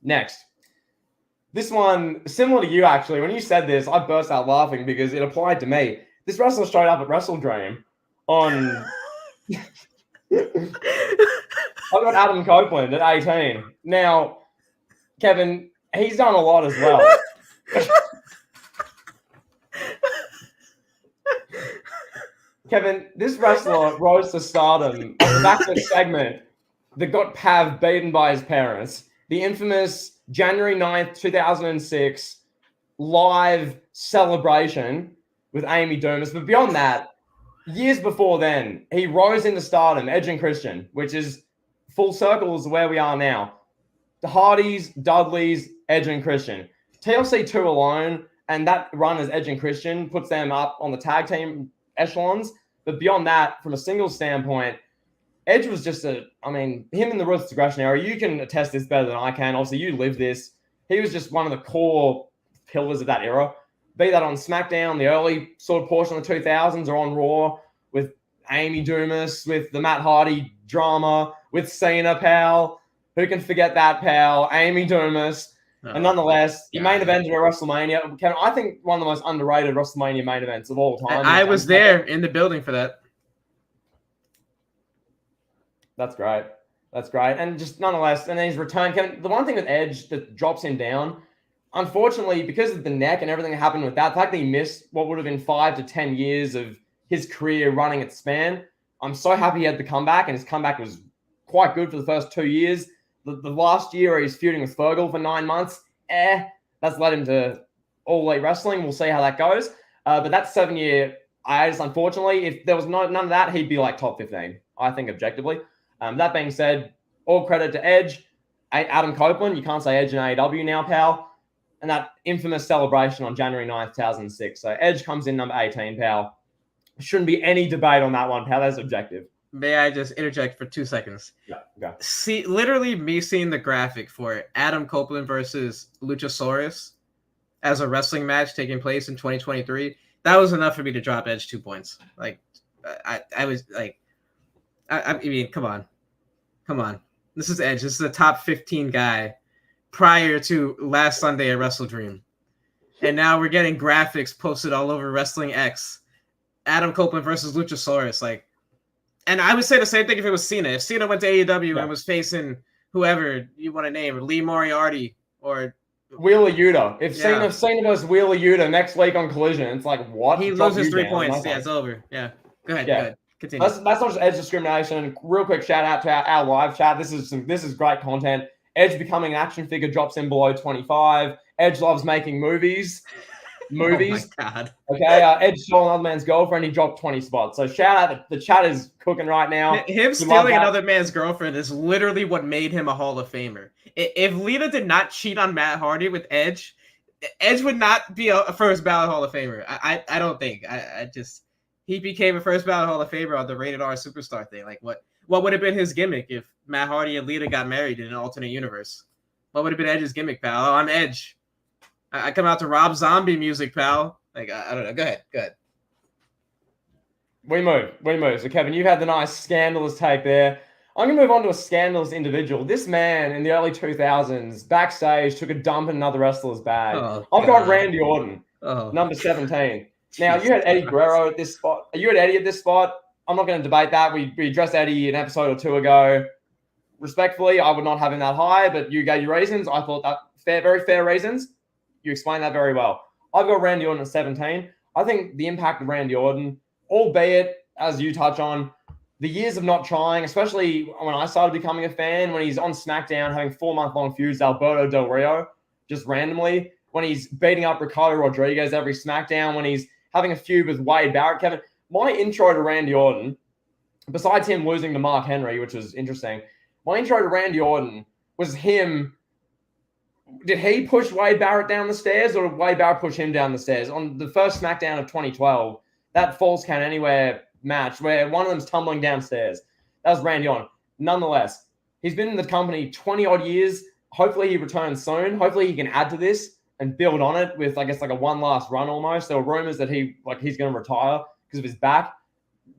Next. This one, similar to you, actually. When you said this, I burst out laughing because it applied to me. This wrestler showed up at WrestleDream on... I've got Adam Copeland at 18. Now, Kevin, he's done a lot as well. Kevin, this wrestler rose to stardom on the back of a segment that got Pav beaten by his parents. The infamous January 9th, 2006 live celebration with Amy Dumas. But beyond that, years before then, he rose into stardom, Edge and Christian, which is full circles where we are now. The Hardys, Dudleys, Edge and Christian. TLC 2 alone, and that run as Edge and Christian puts them up on the tag team echelons. But beyond that, from a single standpoint, Edge was just him in the Ruthless Aggression era, you can attest this better than I can. Obviously, you live this. He was just one of the core pillars of that era. be that on SmackDown, the early sort of portion of the 2000s, or on Raw with Amy Dumas, with the Matt Hardy drama, with Cena, pal. Who can forget that, pal? Amy Dumas. And nonetheless, he main evented at WrestleMania. Kevin, I think one of the most underrated WrestleMania main events of all time. I was there in the building for that. That's great. That's great. And just nonetheless, and then his return. Kevin, the one thing with Edge that drops him down, unfortunately, because of the neck and everything that happened with that, the fact that he missed what would have been 5 to 10 years of his career running its span, I'm so happy he had the comeback, and his comeback was quite good for the first 2 years. The last year where he's feuding with Fergal for 9 months, that's led him to All Elite Wrestling. We'll see how that goes. But that 7-year hiatus, unfortunately, if there was none of that, he'd be like top 15, I think, objectively. That being said, all credit to Edge. Adam Copeland, you can't say Edge in AEW now, pal. And that infamous celebration on January 9th, 2006. So Edge comes in number 18, pal. Shouldn't be any debate on that one, pal. That's objective. May I just interject for 2 seconds? Yeah, go. See, literally me seeing the graphic for Adam Copeland versus Luchasaurus as a wrestling match taking place in 2023, that was enough for me to drop Edge 2 points. Like, I was like, I mean, come on. This is Edge. This is a top 15 guy prior to last Sunday at Wrestle Dream. And now we're getting graphics posted all over Wrestling X. Adam Copeland versus Luchasaurus. Like, and I would say the same thing if it was Cena. If Cena went to AEW and was facing whoever you want to name, Lee Moriarty or Wheeler Yuta. If Cena versus Wheeler Yuta next week on Collision, it's like, what? He loses 3 points. Yeah, it's over. Yeah. Go ahead. Yeah. Go ahead. Continue. That's not just Edge discrimination. Real quick shout out to our live chat. This is great content. Edge becoming an action figure drops in below 25. Edge loves making movies. Oh my God. Okay, Edge stole another man's girlfriend. He dropped 20 spots. So shout out. The chat is cooking right now. Him stealing another man's girlfriend is literally what made him a Hall of Famer. If Lita did not cheat on Matt Hardy with Edge, Edge would not be a first ballot Hall of Famer. I don't think. He became a first ballot Hall of Famer on the Rated R Superstar thing. Like, what would have been his gimmick if Matt Hardy and Lita got married in an alternate universe? What would have been Edge's gimmick, pal? Oh, I'm Edge. I come out to Rob Zombie music, pal. Like, I don't know. Go ahead. We move. So, Kevin, you had the nice scandalous take there. I'm going to move on to a scandalous individual. This man in the early 2000s, backstage, took a dump in another wrestler's bag. I've got Randy Orton, number 17. Now, you had Eddie Guerrero at this spot. You had Eddie at this spot. I'm not going to debate that. We addressed Eddie an episode or two ago. Respectfully, I would not have him that high, but you gave your reasons. I thought that very fair reasons. You explained that very well. I've got Randy Orton at 17. I think the impact of Randy Orton, albeit, as you touch on, the years of not trying, especially when I started becoming a fan, when he's on SmackDown having 4-month-long feuds, Alberto Del Rio, just randomly, when he's beating up Ricardo Rodriguez every SmackDown, when he's having a feud with Wade Barrett. Kevin, my intro to Randy Orton, besides him losing to Mark Henry, which was interesting, my intro to Randy Orton was him. Did he push Wade Barrett down the stairs, or did Wade Barrett push him down the stairs? On the first SmackDown of 2012, that Falls Count Anywhere match where one of them's tumbling downstairs. That was Randy Orton. Nonetheless, he's been in the company 20-odd years. Hopefully he returns soon. Hopefully he can add to this and build on it with, I guess, like a one last run almost. There were rumors that he's going to retire because of his back.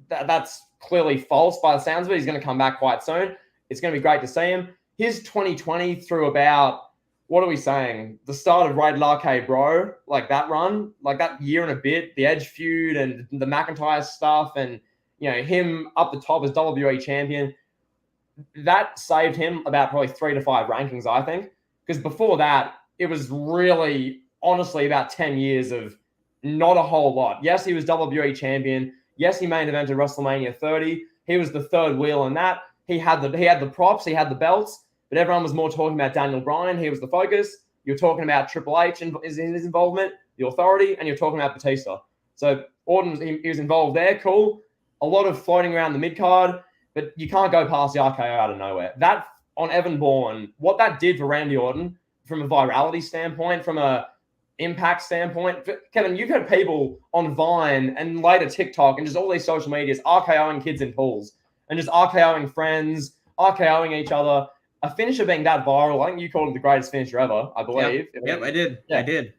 That's clearly false by the sounds of it. He's going to come back quite soon. It's going to be great to see him. His 2020 through about, what are we saying? The start of Rated RK Bro, like that run, like that year and a bit, the Edge feud and the McIntyre stuff, and him up the top as WWE champion. That saved him about probably 3 to 5 rankings, I think, because before that, it was really, honestly, about 10 years of not a whole lot. Yes, he was WWE champion. Yes, he main evented WrestleMania 30. He was the third wheel in that. He had the props, he had the belts. But everyone was more talking about Daniel Bryan. He was the focus. You're talking about Triple H in his involvement, the Authority, and you're talking about Batista. So Orton, he was involved there. Cool. A lot of floating around the mid-card, but you can't go past the RKO out of nowhere. That, on Evan Bourne, what that did for Randy Orton, from a virality standpoint, from a impact standpoint. Kevin, you've had people on Vine and later TikTok and just all these social medias RKOing kids in pools and just RKOing friends, RKOing each other. A finisher being that viral, I think you called it the greatest finisher ever, I believe. Yep, I did. Yeah. I did.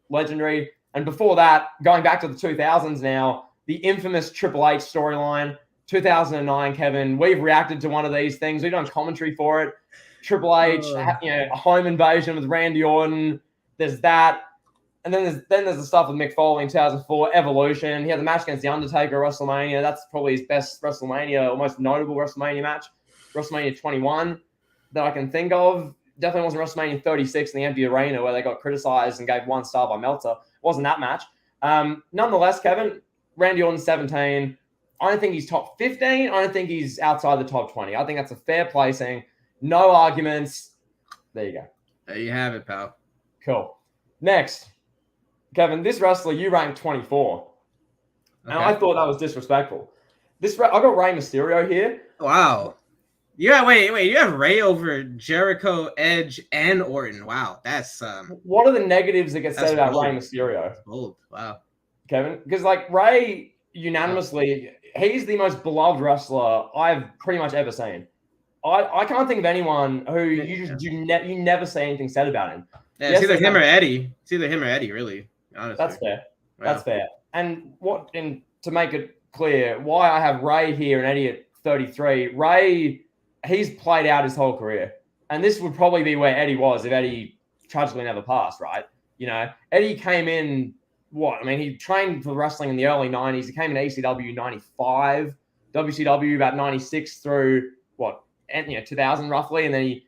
Legendary. And before that, going back to the 2000s now, the infamous Triple H storyline, 2009, Kevin, we've reacted to one of these things. We've done commentary for it. Triple H, a home invasion with Randy Orton. There's that. And then there's the stuff with Mick Foley in 2004, Evolution. He had the match against The Undertaker at WrestleMania. That's probably his best WrestleMania, or most notable WrestleMania match. WrestleMania 21 that I can think of. Definitely wasn't WrestleMania 36 in the empty arena where they got criticized and gave 1 star by Meltzer. Wasn't that match. Nonetheless, Kevin, Randy Orton 17. I don't think he's top 15. I don't think he's outside the top 20. I think that's a fair placing. No arguments. There you go. There you have it, pal. Cool. Next, Kevin, this wrestler you ranked 24. And I thought that was disrespectful. I got Rey Mysterio here. Wow. Yeah, wait. You have Rey over Jericho, Edge, and Orton. Wow, that's What are the negatives that get said about Rey Mysterio? That's bold. Wow. Kevin, because like Rey unanimously, he's the most beloved wrestler I've pretty much ever seen. I can't think of anyone who you never say anything said about him. Yeah, it's either him or Eddie. It's either him or Eddie, really. Honestly. That's fair. Wow. That's fair. And to make it clear, why I have Rey here and Eddie at 33, Rey, he's played out his whole career. And this would probably be where Eddie was if Eddie tragically never passed, right? You know, Eddie came in, he trained for wrestling in the early 90s. He came in ECW 95, WCW about 96 through 2000 roughly. And then he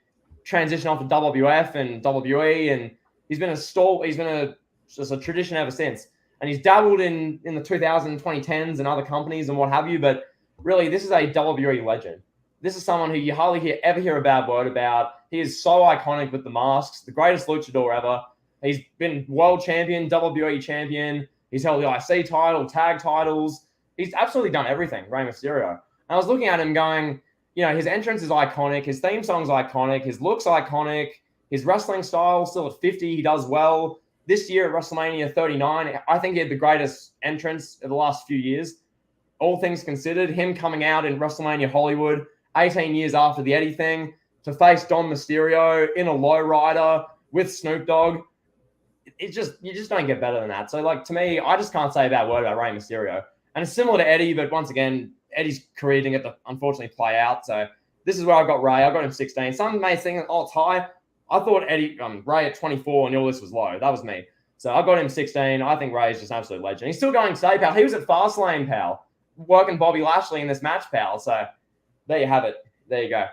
transitioned off to WWF and WWE. And he's been just a tradition ever since. And he's dabbled in the 2010s and other companies and what have you. But really, this is a WWE legend. This is someone who you hardly ever hear a bad word about. He is so iconic with the masks, the greatest luchador ever. He's been world champion, WWE champion. He's held the IC title, tag titles. He's absolutely done everything, Rey Mysterio. And I was looking at him going, his entrance is iconic. His theme song's iconic. His look's iconic. His wrestling style, still at 50, he does well. This year at WrestleMania 39, I think he had the greatest entrance of the last few years. All things considered, him coming out in WrestleMania Hollywood 18 years after the Eddie thing to face Dom Mysterio in a lowrider with Snoop Dogg. You just don't get better than that. So, to me, I just can't say a bad word about Rey Mysterio. And it's similar to Eddie, but once again, Eddie's career didn't get to unfortunately play out. So this is where I got Rey. I got him 16. Some may think, it's high. I thought Rey at 24 and your list was low. That was me. So I got him 16. I think Rey's just an absolute legend. He's still going today, pal. He was at FastLane, pal, working Bobby Lashley in this match, pal. So there you have it. There you go.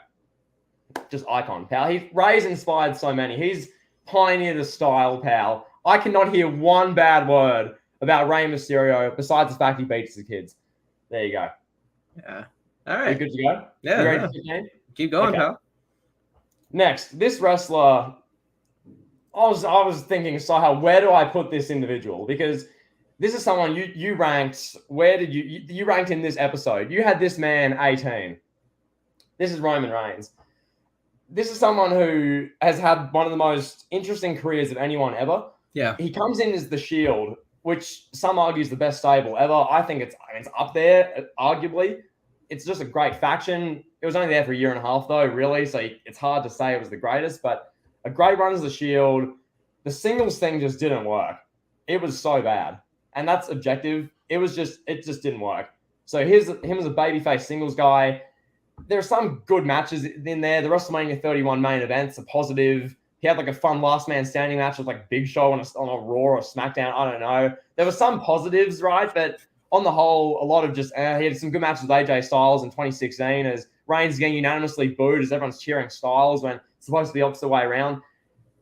Just icon, pal. Rey's inspired so many. He's pioneered a style, pal. I cannot hear one bad word about Rey Mysterio besides the fact he beats the kids. There you go. Yeah. All right. You good to go? Yeah. You ready to keep going, pal. Next, this wrestler, I was thinking, Sahel, where do I put this individual? Because this is someone you ranked. Where did you ranked in this episode? You had this man 18. This is Roman Reigns. This is someone who has had one of the most interesting careers of anyone ever. Yeah. He comes in as the Shield, which some argue is the best stable ever. I think it's up there, arguably. It's just a great faction. It was only there for a year and a half, though, really. So it's hard to say it was the greatest, but a great run as the Shield. The singles thing just didn't work. It was so bad. And that's objective. It just didn't work. So here's him as a babyface singles guy. There are some good matches in there. The WrestleMania 31 main events are positive. He had a fun last man standing match with Big Show on a Raw or SmackDown. I don't know. There were some positives, right? But on the whole, a lot of just, he had some good matches with AJ Styles in 2016 as Reigns getting unanimously booed as everyone's cheering Styles when it's supposed to be the opposite way around.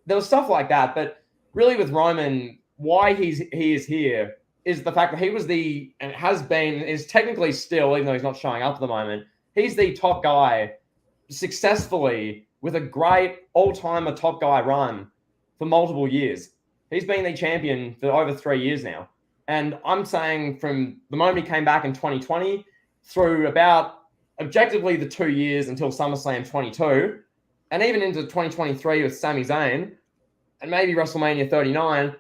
There was stuff like that. But really with Roman, why he is here is the fact that he was and has been, is technically still, even though he's not showing up at the moment, he's the top guy successfully with a great all-timer top guy run for multiple years. He's been the champion for over 3 years now. And I'm saying from the moment he came back in 2020 through about objectively the 2 years until SummerSlam 22, and even into 2023 with Sami Zayn, and maybe WrestleMania 39,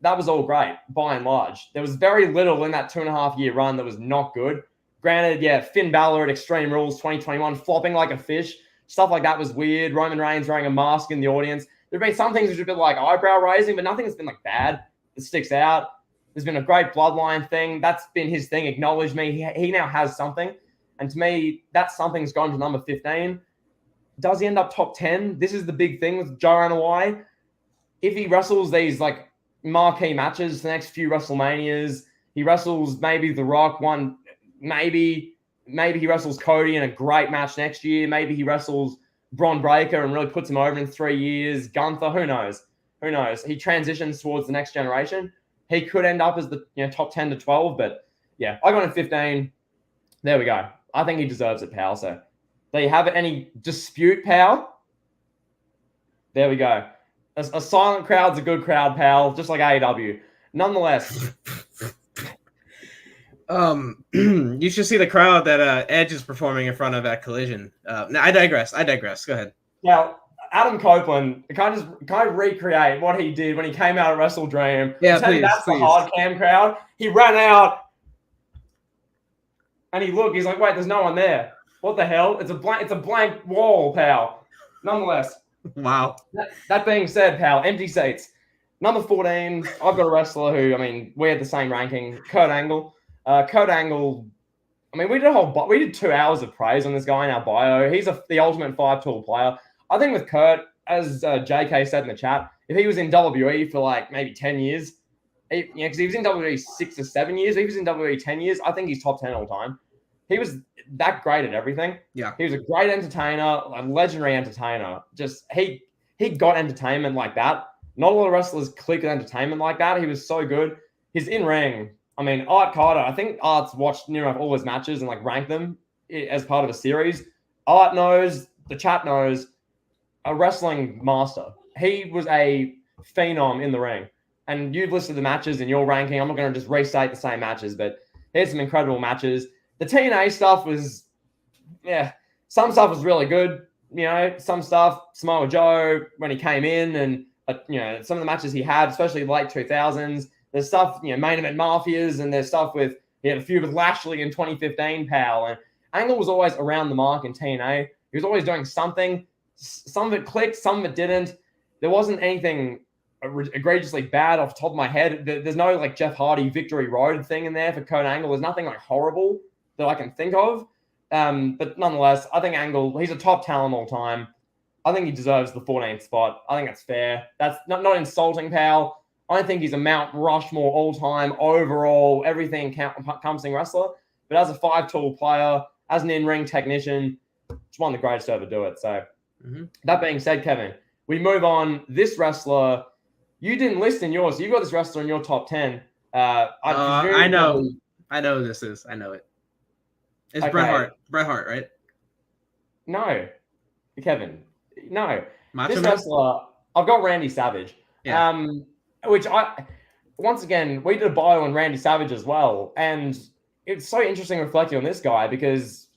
that was all great, by and large. There was very little in that 2.5 year run that was not good. Granted, Finn Balor at Extreme Rules 2021, flopping like a fish. Stuff like that was weird. Roman Reigns wearing a mask in the audience. There have been some things which are a bit eyebrow raising, but nothing that's been bad that sticks out. There's been a great bloodline thing. That's been his thing. Acknowledge me. He now has something. And to me, that something's gone to number 15. Does he end up top 10? This is the big thing with Joe Anoa'i. If he wrestles these like marquee matches, the next few WrestleManias, he wrestles maybe The Rock one, maybe he wrestles Cody in a great match next year. Maybe he wrestles Bron Breakker and really puts him over in 3 years. Gunther, who knows? Who knows? He transitions towards the next generation. He could end up as the top 10 to 12, but yeah, I got him 15. There we go. I think he deserves it, pal. So there you have it. Any dispute, pal? There we go. A silent crowd's a good crowd, pal, just like AEW. Nonetheless. You should see the crowd that Edge is performing in front of at Collision. No, I digress. Go ahead. Now, Adam Copeland, can I recreate what he did when he came out at Wrestle Dream? Yeah, please. That's the hard cam crowd. He ran out and he's like, wait, there's no one there. What the hell? It's a blank wall, pal. Nonetheless. Wow. That being said, pal, empty seats. Number 14, I've got a wrestler who, I mean, we had the same ranking, Kurt Angle. Kurt Angle, I mean, we did 2 hours of praise on this guy in our bio. He's the ultimate 5-tool player. I think with Kurt, as JK said in the chat, if he was in WWE for like maybe 10 years, because he was in WWE 6 or 7 years, if he was in WWE 10 years, I think he's top 10 all time. He was that great at everything. Yeah. He was a great entertainer, a legendary entertainer. Just he got entertainment like that. Not a lot of wrestlers click at entertainment like that. He was so good. His in-ring, I mean, Art Carter, I think Art's watched near enough all his matches and like ranked them as part of a series. Art knows, the chat knows, a wrestling master. He was a phenom in the ring. And you've listed the matches in your ranking. I'm not going to just restate the same matches, but here's some incredible matches. The TNA stuff was, some stuff was really good. Some stuff, Samoa Joe, when he came in and, some of the matches he had, especially late 2000s. There's stuff, main event mafias, and there's stuff with, he had a feud with Lashley in 2015, pal. And Angle was always around the mark in TNA. He was always doing something. Some of it clicked, some of it didn't. There wasn't anything egregiously bad off the top of my head. There's no like Jeff Hardy Victory Road thing in there for Kurt Angle. There's nothing like horrible that I can think of. But nonetheless, I think Angle, he's a top talent all time. I think he deserves the 14th spot. I think that's fair. That's not insulting, pal. I think he's a Mount Rushmore all-time, overall, everything encompassing wrestler. But as a 5-tool player, as an in-ring technician, it's one of the greatest to ever do it. So That being said, Kevin, we move on. This wrestler, you didn't list in yours. You got this wrestler in your top 10. I know who this is. I know it. It's okay. Bret Hart. Bret Hart, right? No. Kevin. No. Macho this Man? Wrestler, I've got Randy Savage. Yeah. Once again, we did a bio on Randy Savage as well. And it's so interesting reflecting on this guy because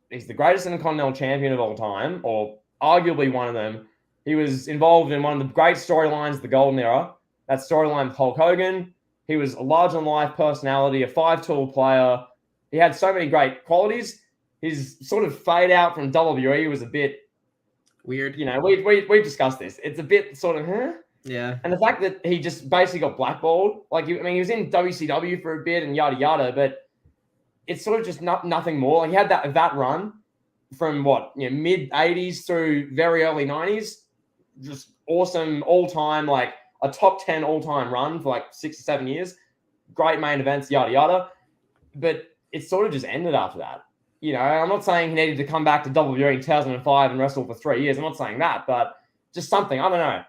he's the greatest Intercontinental Champion of all time, or arguably one of them. He was involved in one of the great storylines of the Golden Era. That storyline with Hulk Hogan. He was a larger-than-life personality, a 5-tool player. He had so many great qualities. His sort of fade out from WWE was a bit weird. We've discussed this. It's a bit sort of, Yeah. And the fact that he just basically got blackballed, he was in WCW for a bit and yada yada, but it's sort of just nothing more. He had that run from mid 80s through very early 90s, just awesome all time, like a top 10 all time run for 6 or 7 years. Great main events, yada yada, but it sort of just ended after that. I'm not saying he needed to come back to WWE in 2005 and wrestle for 3 years. I'm not saying that, but just something. I don't know.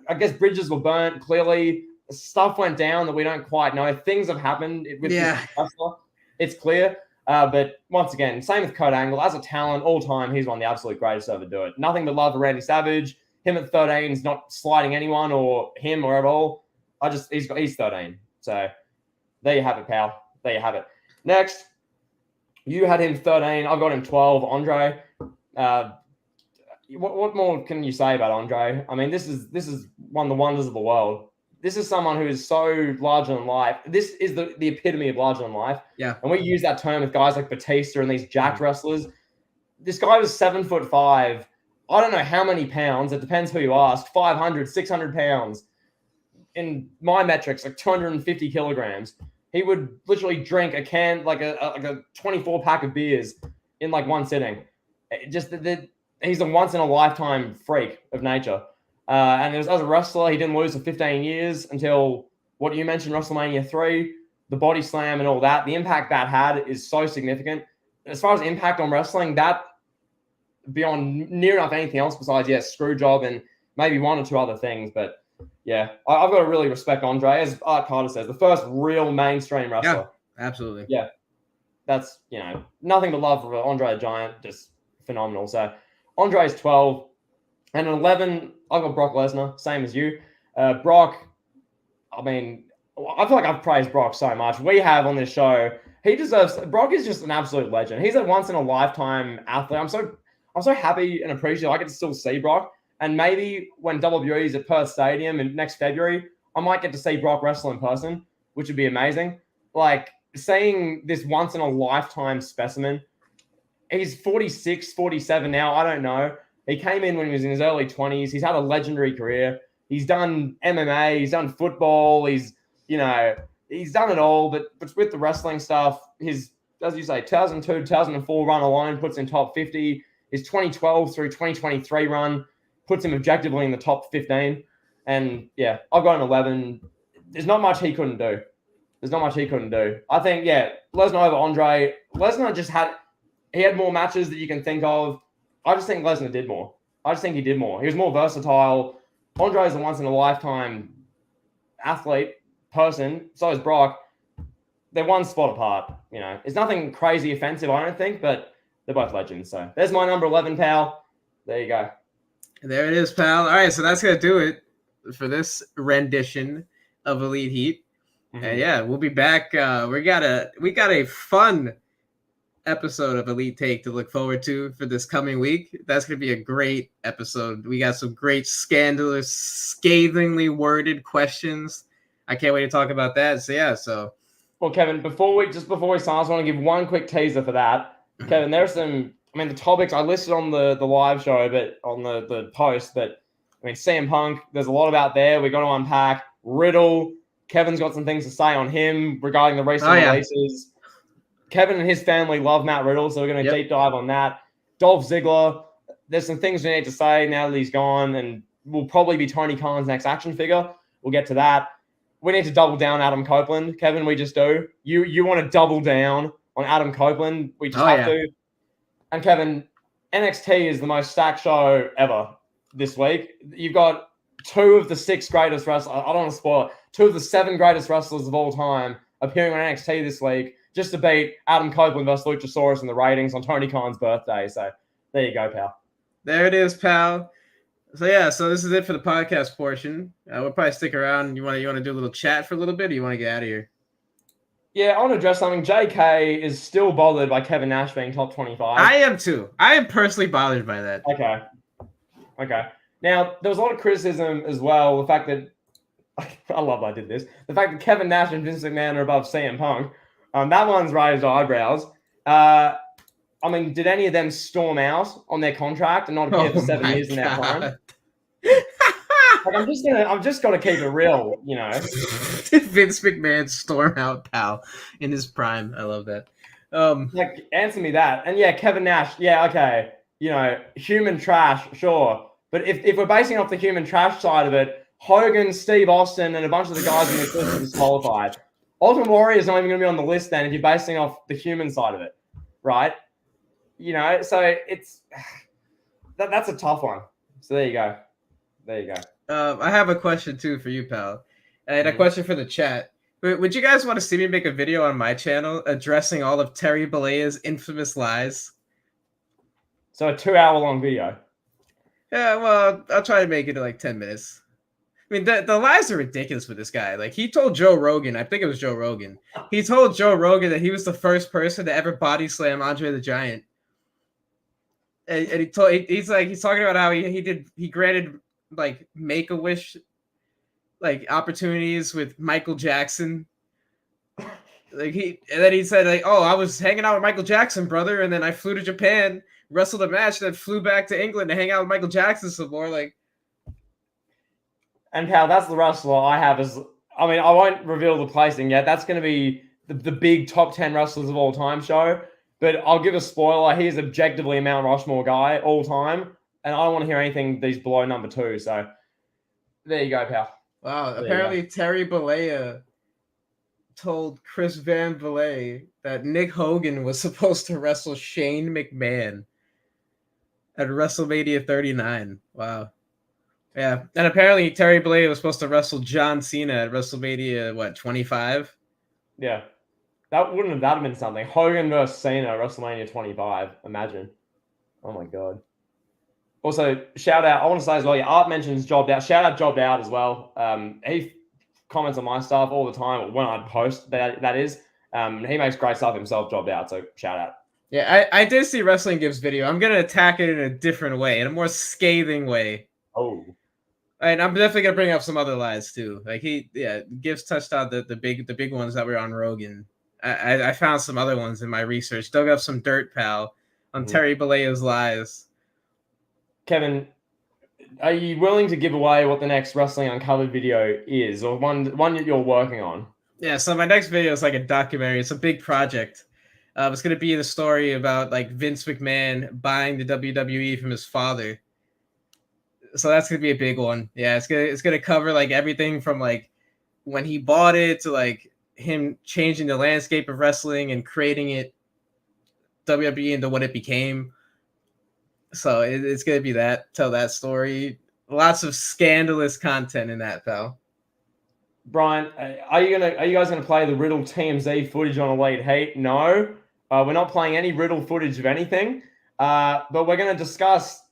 I guess bridges were burnt. Clearly, stuff went down that we don't quite know. Things have happened with this wrestler. It's clear. But once again, same with Kurt Angle. As a talent, all time, he's one of the absolute greatest to ever do it. Nothing but love for Randy Savage. Him at 13 is not sliding anyone or him or at all. He's 13. So there you have it, pal. There you have it. Next, you had him 13. I've got him 12. Andre. What more can you say about Andre? I mean, this is one of the wonders of the world. This is someone who is so larger than life. This is the epitome of larger than life. Yeah. And we use that term with guys like Batista and these jacked wrestlers. This guy was 7'5". I don't know how many pounds. It depends who you ask. 500, 600 pounds. in my metrics, like 250 kilograms. He would literally drink a can, like a 24 pack of beers in like one sitting. He's a once in a lifetime freak of nature. And as a wrestler, he didn't lose for 15 years until what you mentioned, WrestleMania 3, the body slam and all that. The impact that had is so significant. As far as impact on wrestling, that beyond near enough anything else besides, screw job and maybe one or two other things. But yeah, I've got to really respect Andre. As Art Carter says, the first real mainstream wrestler. Yeah, absolutely. Yeah, that's, nothing but love for Andre the Giant. Just phenomenal. So Andre's 12. And 11, I've got Brock Lesnar, same as you. Brock, I mean, I feel like I've praised Brock so much. We have on this show. Brock is just an absolute legend. He's a once in a lifetime athlete. I'm so happy and appreciative I get to still see Brock. And maybe when WWE is at Perth Stadium in next February, I might get to see Brock wrestle in person, which would be amazing. Like, seeing this once in a lifetime specimen. He's 46, 47 now. I don't know. He came in when he was in his early 20s. He's had a legendary career. He's done MMA. He's done football. He's done it all. But with the wrestling stuff, his, as you say, 2002, 2004 run alone puts him top 50. His 2012 through 2023 run puts him objectively in the top 15. And yeah, I've got an 11. There's not much he couldn't do. I think, Lesnar over Andre. Lesnar he had more matches that you can think of. I just think Lesnar did more. He did more. He was more versatile. Andre is a once in a lifetime athlete person. So is Brock. They're one spot apart. It's nothing crazy offensive, I don't think, but they're both legends. So there's my number 11, pal. There you go. There it is, pal. All right, so that's gonna do it for this rendition of Elite Heat. Mm-hmm. And we'll be back. We got a fun episode of Elite Take to look forward to for this coming week. That's going to be a great episode. We got some great scandalous, scathingly worded questions. I can't wait to talk about that. So well, Kevin, before we sign, I just want to give one quick teaser for that. Kevin, there's some, the topics I listed on the live show, but on the post, but CM Punk, there's a lot about there. We're going to unpack Riddle. Kevin's got some things to say on him regarding the recent releases. Kevin and his family love Matt Riddle, so we're going to deep dive on that. Dolph Ziggler, there's some things we need to say now that he's gone, and will probably be Tony Khan's next action figure. We'll get to that. We need to double down Adam Copeland. Kevin, we just do. You want to double down on Adam Copeland. We just have to. And Kevin, NXT is the most stacked show ever this week. You've got two of the 6 greatest wrestlers. I don't want to spoil it. 2 of the 7 greatest wrestlers of all time appearing on NXT this week, just to beat Adam Copeland versus Luchasaurus in the ratings on Tony Khan's birthday. So there you go, pal. There it is, pal. So this is it for the podcast portion. We'll probably stick around. You want to do a little chat for a little bit, or you want to get out of here? Yeah, I want to address something. JK is still bothered by Kevin Nash being top 25. I am too. I am personally bothered by that. Okay. Now, there was a lot of criticism as well. The fact that I love I did this. The fact that Kevin Nash and Vince McMahon are above CM Punk. That one's raised eyebrows. Did any of them storm out on their contract and not appear for 7 years in their prime? I'm just gonna keep it real, Vince McMahon storm out, pal, in his prime. I love that. Answer me that. And Kevin Nash, okay. Human trash, sure. But if we're basing off the human trash side of it, Hogan, Steve Austin, and a bunch of the guys in this list are disqualified. Ultimate Warrior is not even going to be on the list then if you're basing off the human side of it, right? So it's that's a tough one. So there you go. I have a question too for you, pal, and a question for the chat. Would you guys want to see me make a video on my channel addressing all of Terry Bollea's infamous lies? So a 2-hour-long video. Yeah, well, I'll try to make it like 10 minutes. The lies are ridiculous with this guy. Like, he told Joe Rogan, I think it was Joe Rogan. He told Joe Rogan that he was the first person to ever body slam Andre the Giant. And he's talking about how he granted like Make-A-Wish like opportunities with Michael Jackson. And then he said like, "Oh, I was hanging out with Michael Jackson, brother, and then I flew to Japan, wrestled a match, then flew back to England to hang out with Michael Jackson some more." Like, And pal, that's the wrestler I have as. I mean, I won't reveal the placing yet. That's going to be the big top 10 wrestlers of all time show. But I'll give a spoiler. He is objectively a Mount Rushmore guy all time. And I don't want to hear anything these below number 2. So there you go, pal. Wow. Apparently, Terry Bollea told Chris Van Vliet that Nick Hogan was supposed to wrestle Shane McMahon at WrestleMania 39. Wow. Yeah. And apparently, Terry Bollea was supposed to wrestle John Cena at WrestleMania, 25? Yeah. That have been something. Hogan versus Cena at WrestleMania 25. Imagine. Oh my God. Also, shout out. I want to say as well, Art mentions Jobbed Out. Shout out Jobbed Out as well. He comments on my stuff all the time when I post. That is. He makes great stuff himself. Jobbed Out. So shout out. Yeah, I did see Wrestling Gibbs' video. I'm gonna attack it in a different way, in a more scathing way. Oh. And I'm definitely gonna bring up some other lies too. Like Gibbs touched on the big ones that were on Rogan. I found some other ones in my research. Dug up some dirt, pal, on Terry Bollea's lies. Kevin, are you willing to give away what the next Wrestling Uncovered video is, or one that you're working on? Yeah, so my next video is like a documentary. It's a big project. It's gonna be the story about like Vince McMahon buying the WWE from his father. So that's gonna be a big one. Yeah, it's gonna cover like everything from like when he bought it to like him changing the landscape of wrestling and creating it WWE into what it became. So it's gonna be that, tell that story. Lots of scandalous content in that, pal. Brian, are you guys gonna play the Riddle TMZ footage on Elite Heat? No, we're not playing any Riddle footage of anything. But we're gonna discuss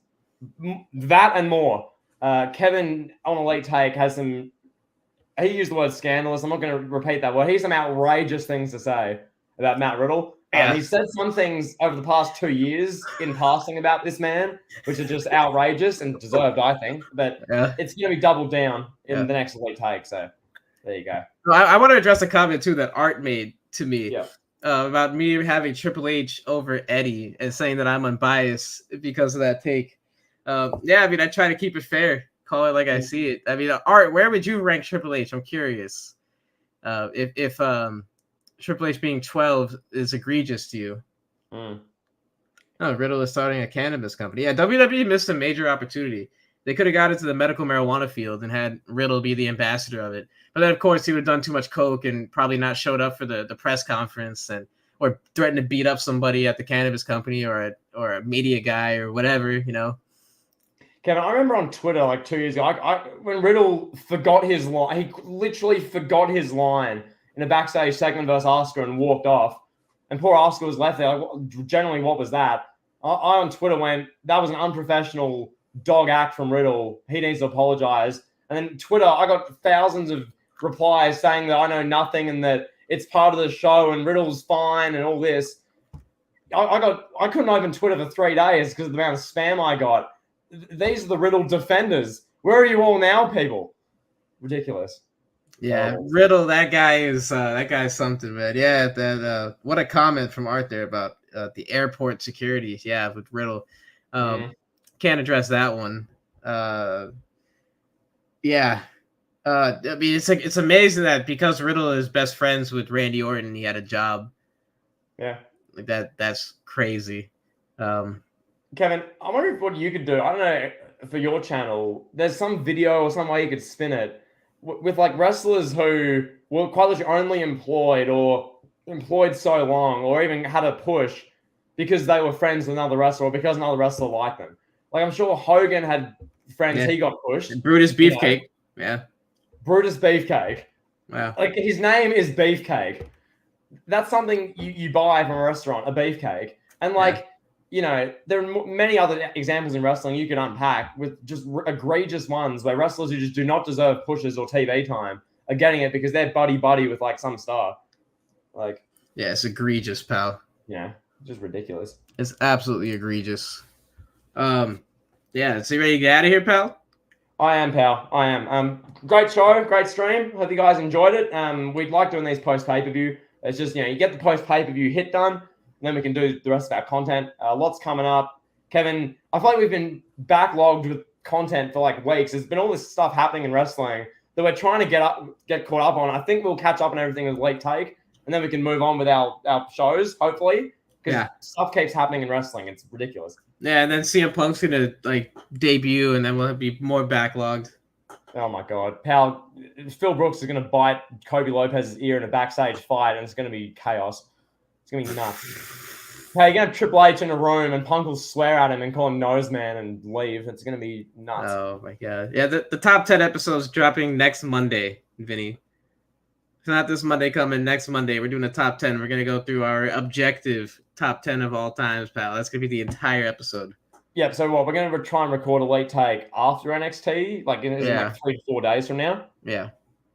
that and more. Kevin on Elite Take has some. He used the word scandalous. I'm not going to repeat that word. He has some outrageous things to say about Matt Riddle. Yeah. He said some things over the past 2 years in passing about this man, which are just outrageous and deserved, I think. But it's going to be doubled down in the next Elite Take. So there you go. I want to address a comment too that Art made to me about me having Triple H over Eddie and saying that I'm unbiased because of that take. I mean, I try to keep it fair. Call it like I see it. I mean, Art, where would you rank Triple H? I'm curious. If Triple H being 12 is egregious to you. Oh, Riddle is starting a cannabis company. Yeah, WWE missed a major opportunity. They could have got into the medical marijuana field and had Riddle be the ambassador of it. But then, of course, he would have done too much coke and probably not showed up for the press conference or threatened to beat up somebody at the cannabis company or a media guy or whatever, you know. Kevin, I remember on Twitter like 2 years ago, when Riddle forgot his line, he literally forgot his line in a backstage segment versus Asuka and walked off. And poor Asuka was left there. Like, generally, what was that? I on Twitter went, that was an unprofessional dog act from Riddle. He needs to apologize. And then Twitter, I got thousands of replies saying that I know nothing and that it's part of the show and Riddle's fine and all this. I couldn't open Twitter for 3 days because of the amount of spam I got. These are the Riddle defenders. Where are you all now, people? Ridiculous. Yeah, Riddle, that guy's something, man. Yeah, that what a comment from Art there about the airport security. Yeah, with Riddle. Can't address that one. I mean, it's amazing that because Riddle is best friends with Randy Orton, he had a job. Yeah, like that's crazy. Kevin, I wonder what you could do. I don't know, for your channel, there's some video or some way you could spin it with like wrestlers who were quite literally only employed or employed so long or even had a push because they were friends with another wrestler or because another wrestler liked them. Like I'm sure Hogan had friends he got pushed. And Brutus Beefcake. Yeah. Brutus Beefcake. Wow. Like his name is Beefcake. That's something you buy from a restaurant, a beefcake. And like, you know, there are many other examples in wrestling you can unpack with just egregious ones where wrestlers who just do not deserve pushes or TV time are getting it because they're buddy with like some star. Like, yeah, it's egregious, pal. Yeah, just ridiculous. It's absolutely egregious. So you ready to get out of here, pal? I am, pal. I am. Great show, great stream. Hope you guys enjoyed it. We'd like doing these post pay-per-view. It's just, you know, you get the post pay-per-view hit done. Then we can do the rest of our content. Lots coming up. Kevin, I feel like we've been backlogged with content for like weeks. There's been all this stuff happening in wrestling that we're trying to get caught up on. I think we'll catch up on everything with Late Take, and then we can move on with our shows, hopefully, because stuff keeps happening in wrestling. It's ridiculous. Yeah, and then CM Punk's gonna like debut, and then we'll be more backlogged. Oh my god, pal! Phil Brooks is gonna bite Kobe Lopez's ear in a backstage fight, and it's gonna be chaos. It's gonna be nuts. Hey, you're gonna have Triple H in a room, and Punk will swear at him and call him nose man and leave. It's gonna be nuts. Oh my god! Yeah, the top 10 episodes dropping next Monday, Vinny. It's not this Monday coming. Next Monday, we're doing a top 10. We're gonna go through our objective top 10 of all times, pal. That's gonna be the entire episode. Yeah. So what? We're gonna try and record a Late Take after NXT, like in like 3 to 4 days from now. Yeah.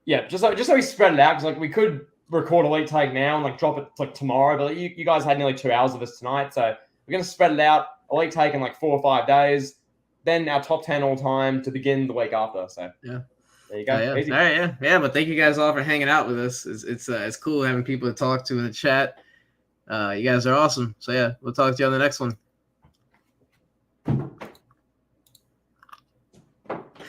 Yeah. Just so we spread it out, because like we could record a Late Take now and like drop it like tomorrow, but you guys had nearly 2 hours of this tonight, so we're gonna spread it out. A Late Take in like 4 or 5 days, then our top 10 all time to begin the week after. So yeah, there you go. Yeah. All right, yeah. But thank you guys all for hanging out with us. It's cool having people to talk to in the chat. You guys are awesome. So yeah, we'll talk to you on the next one.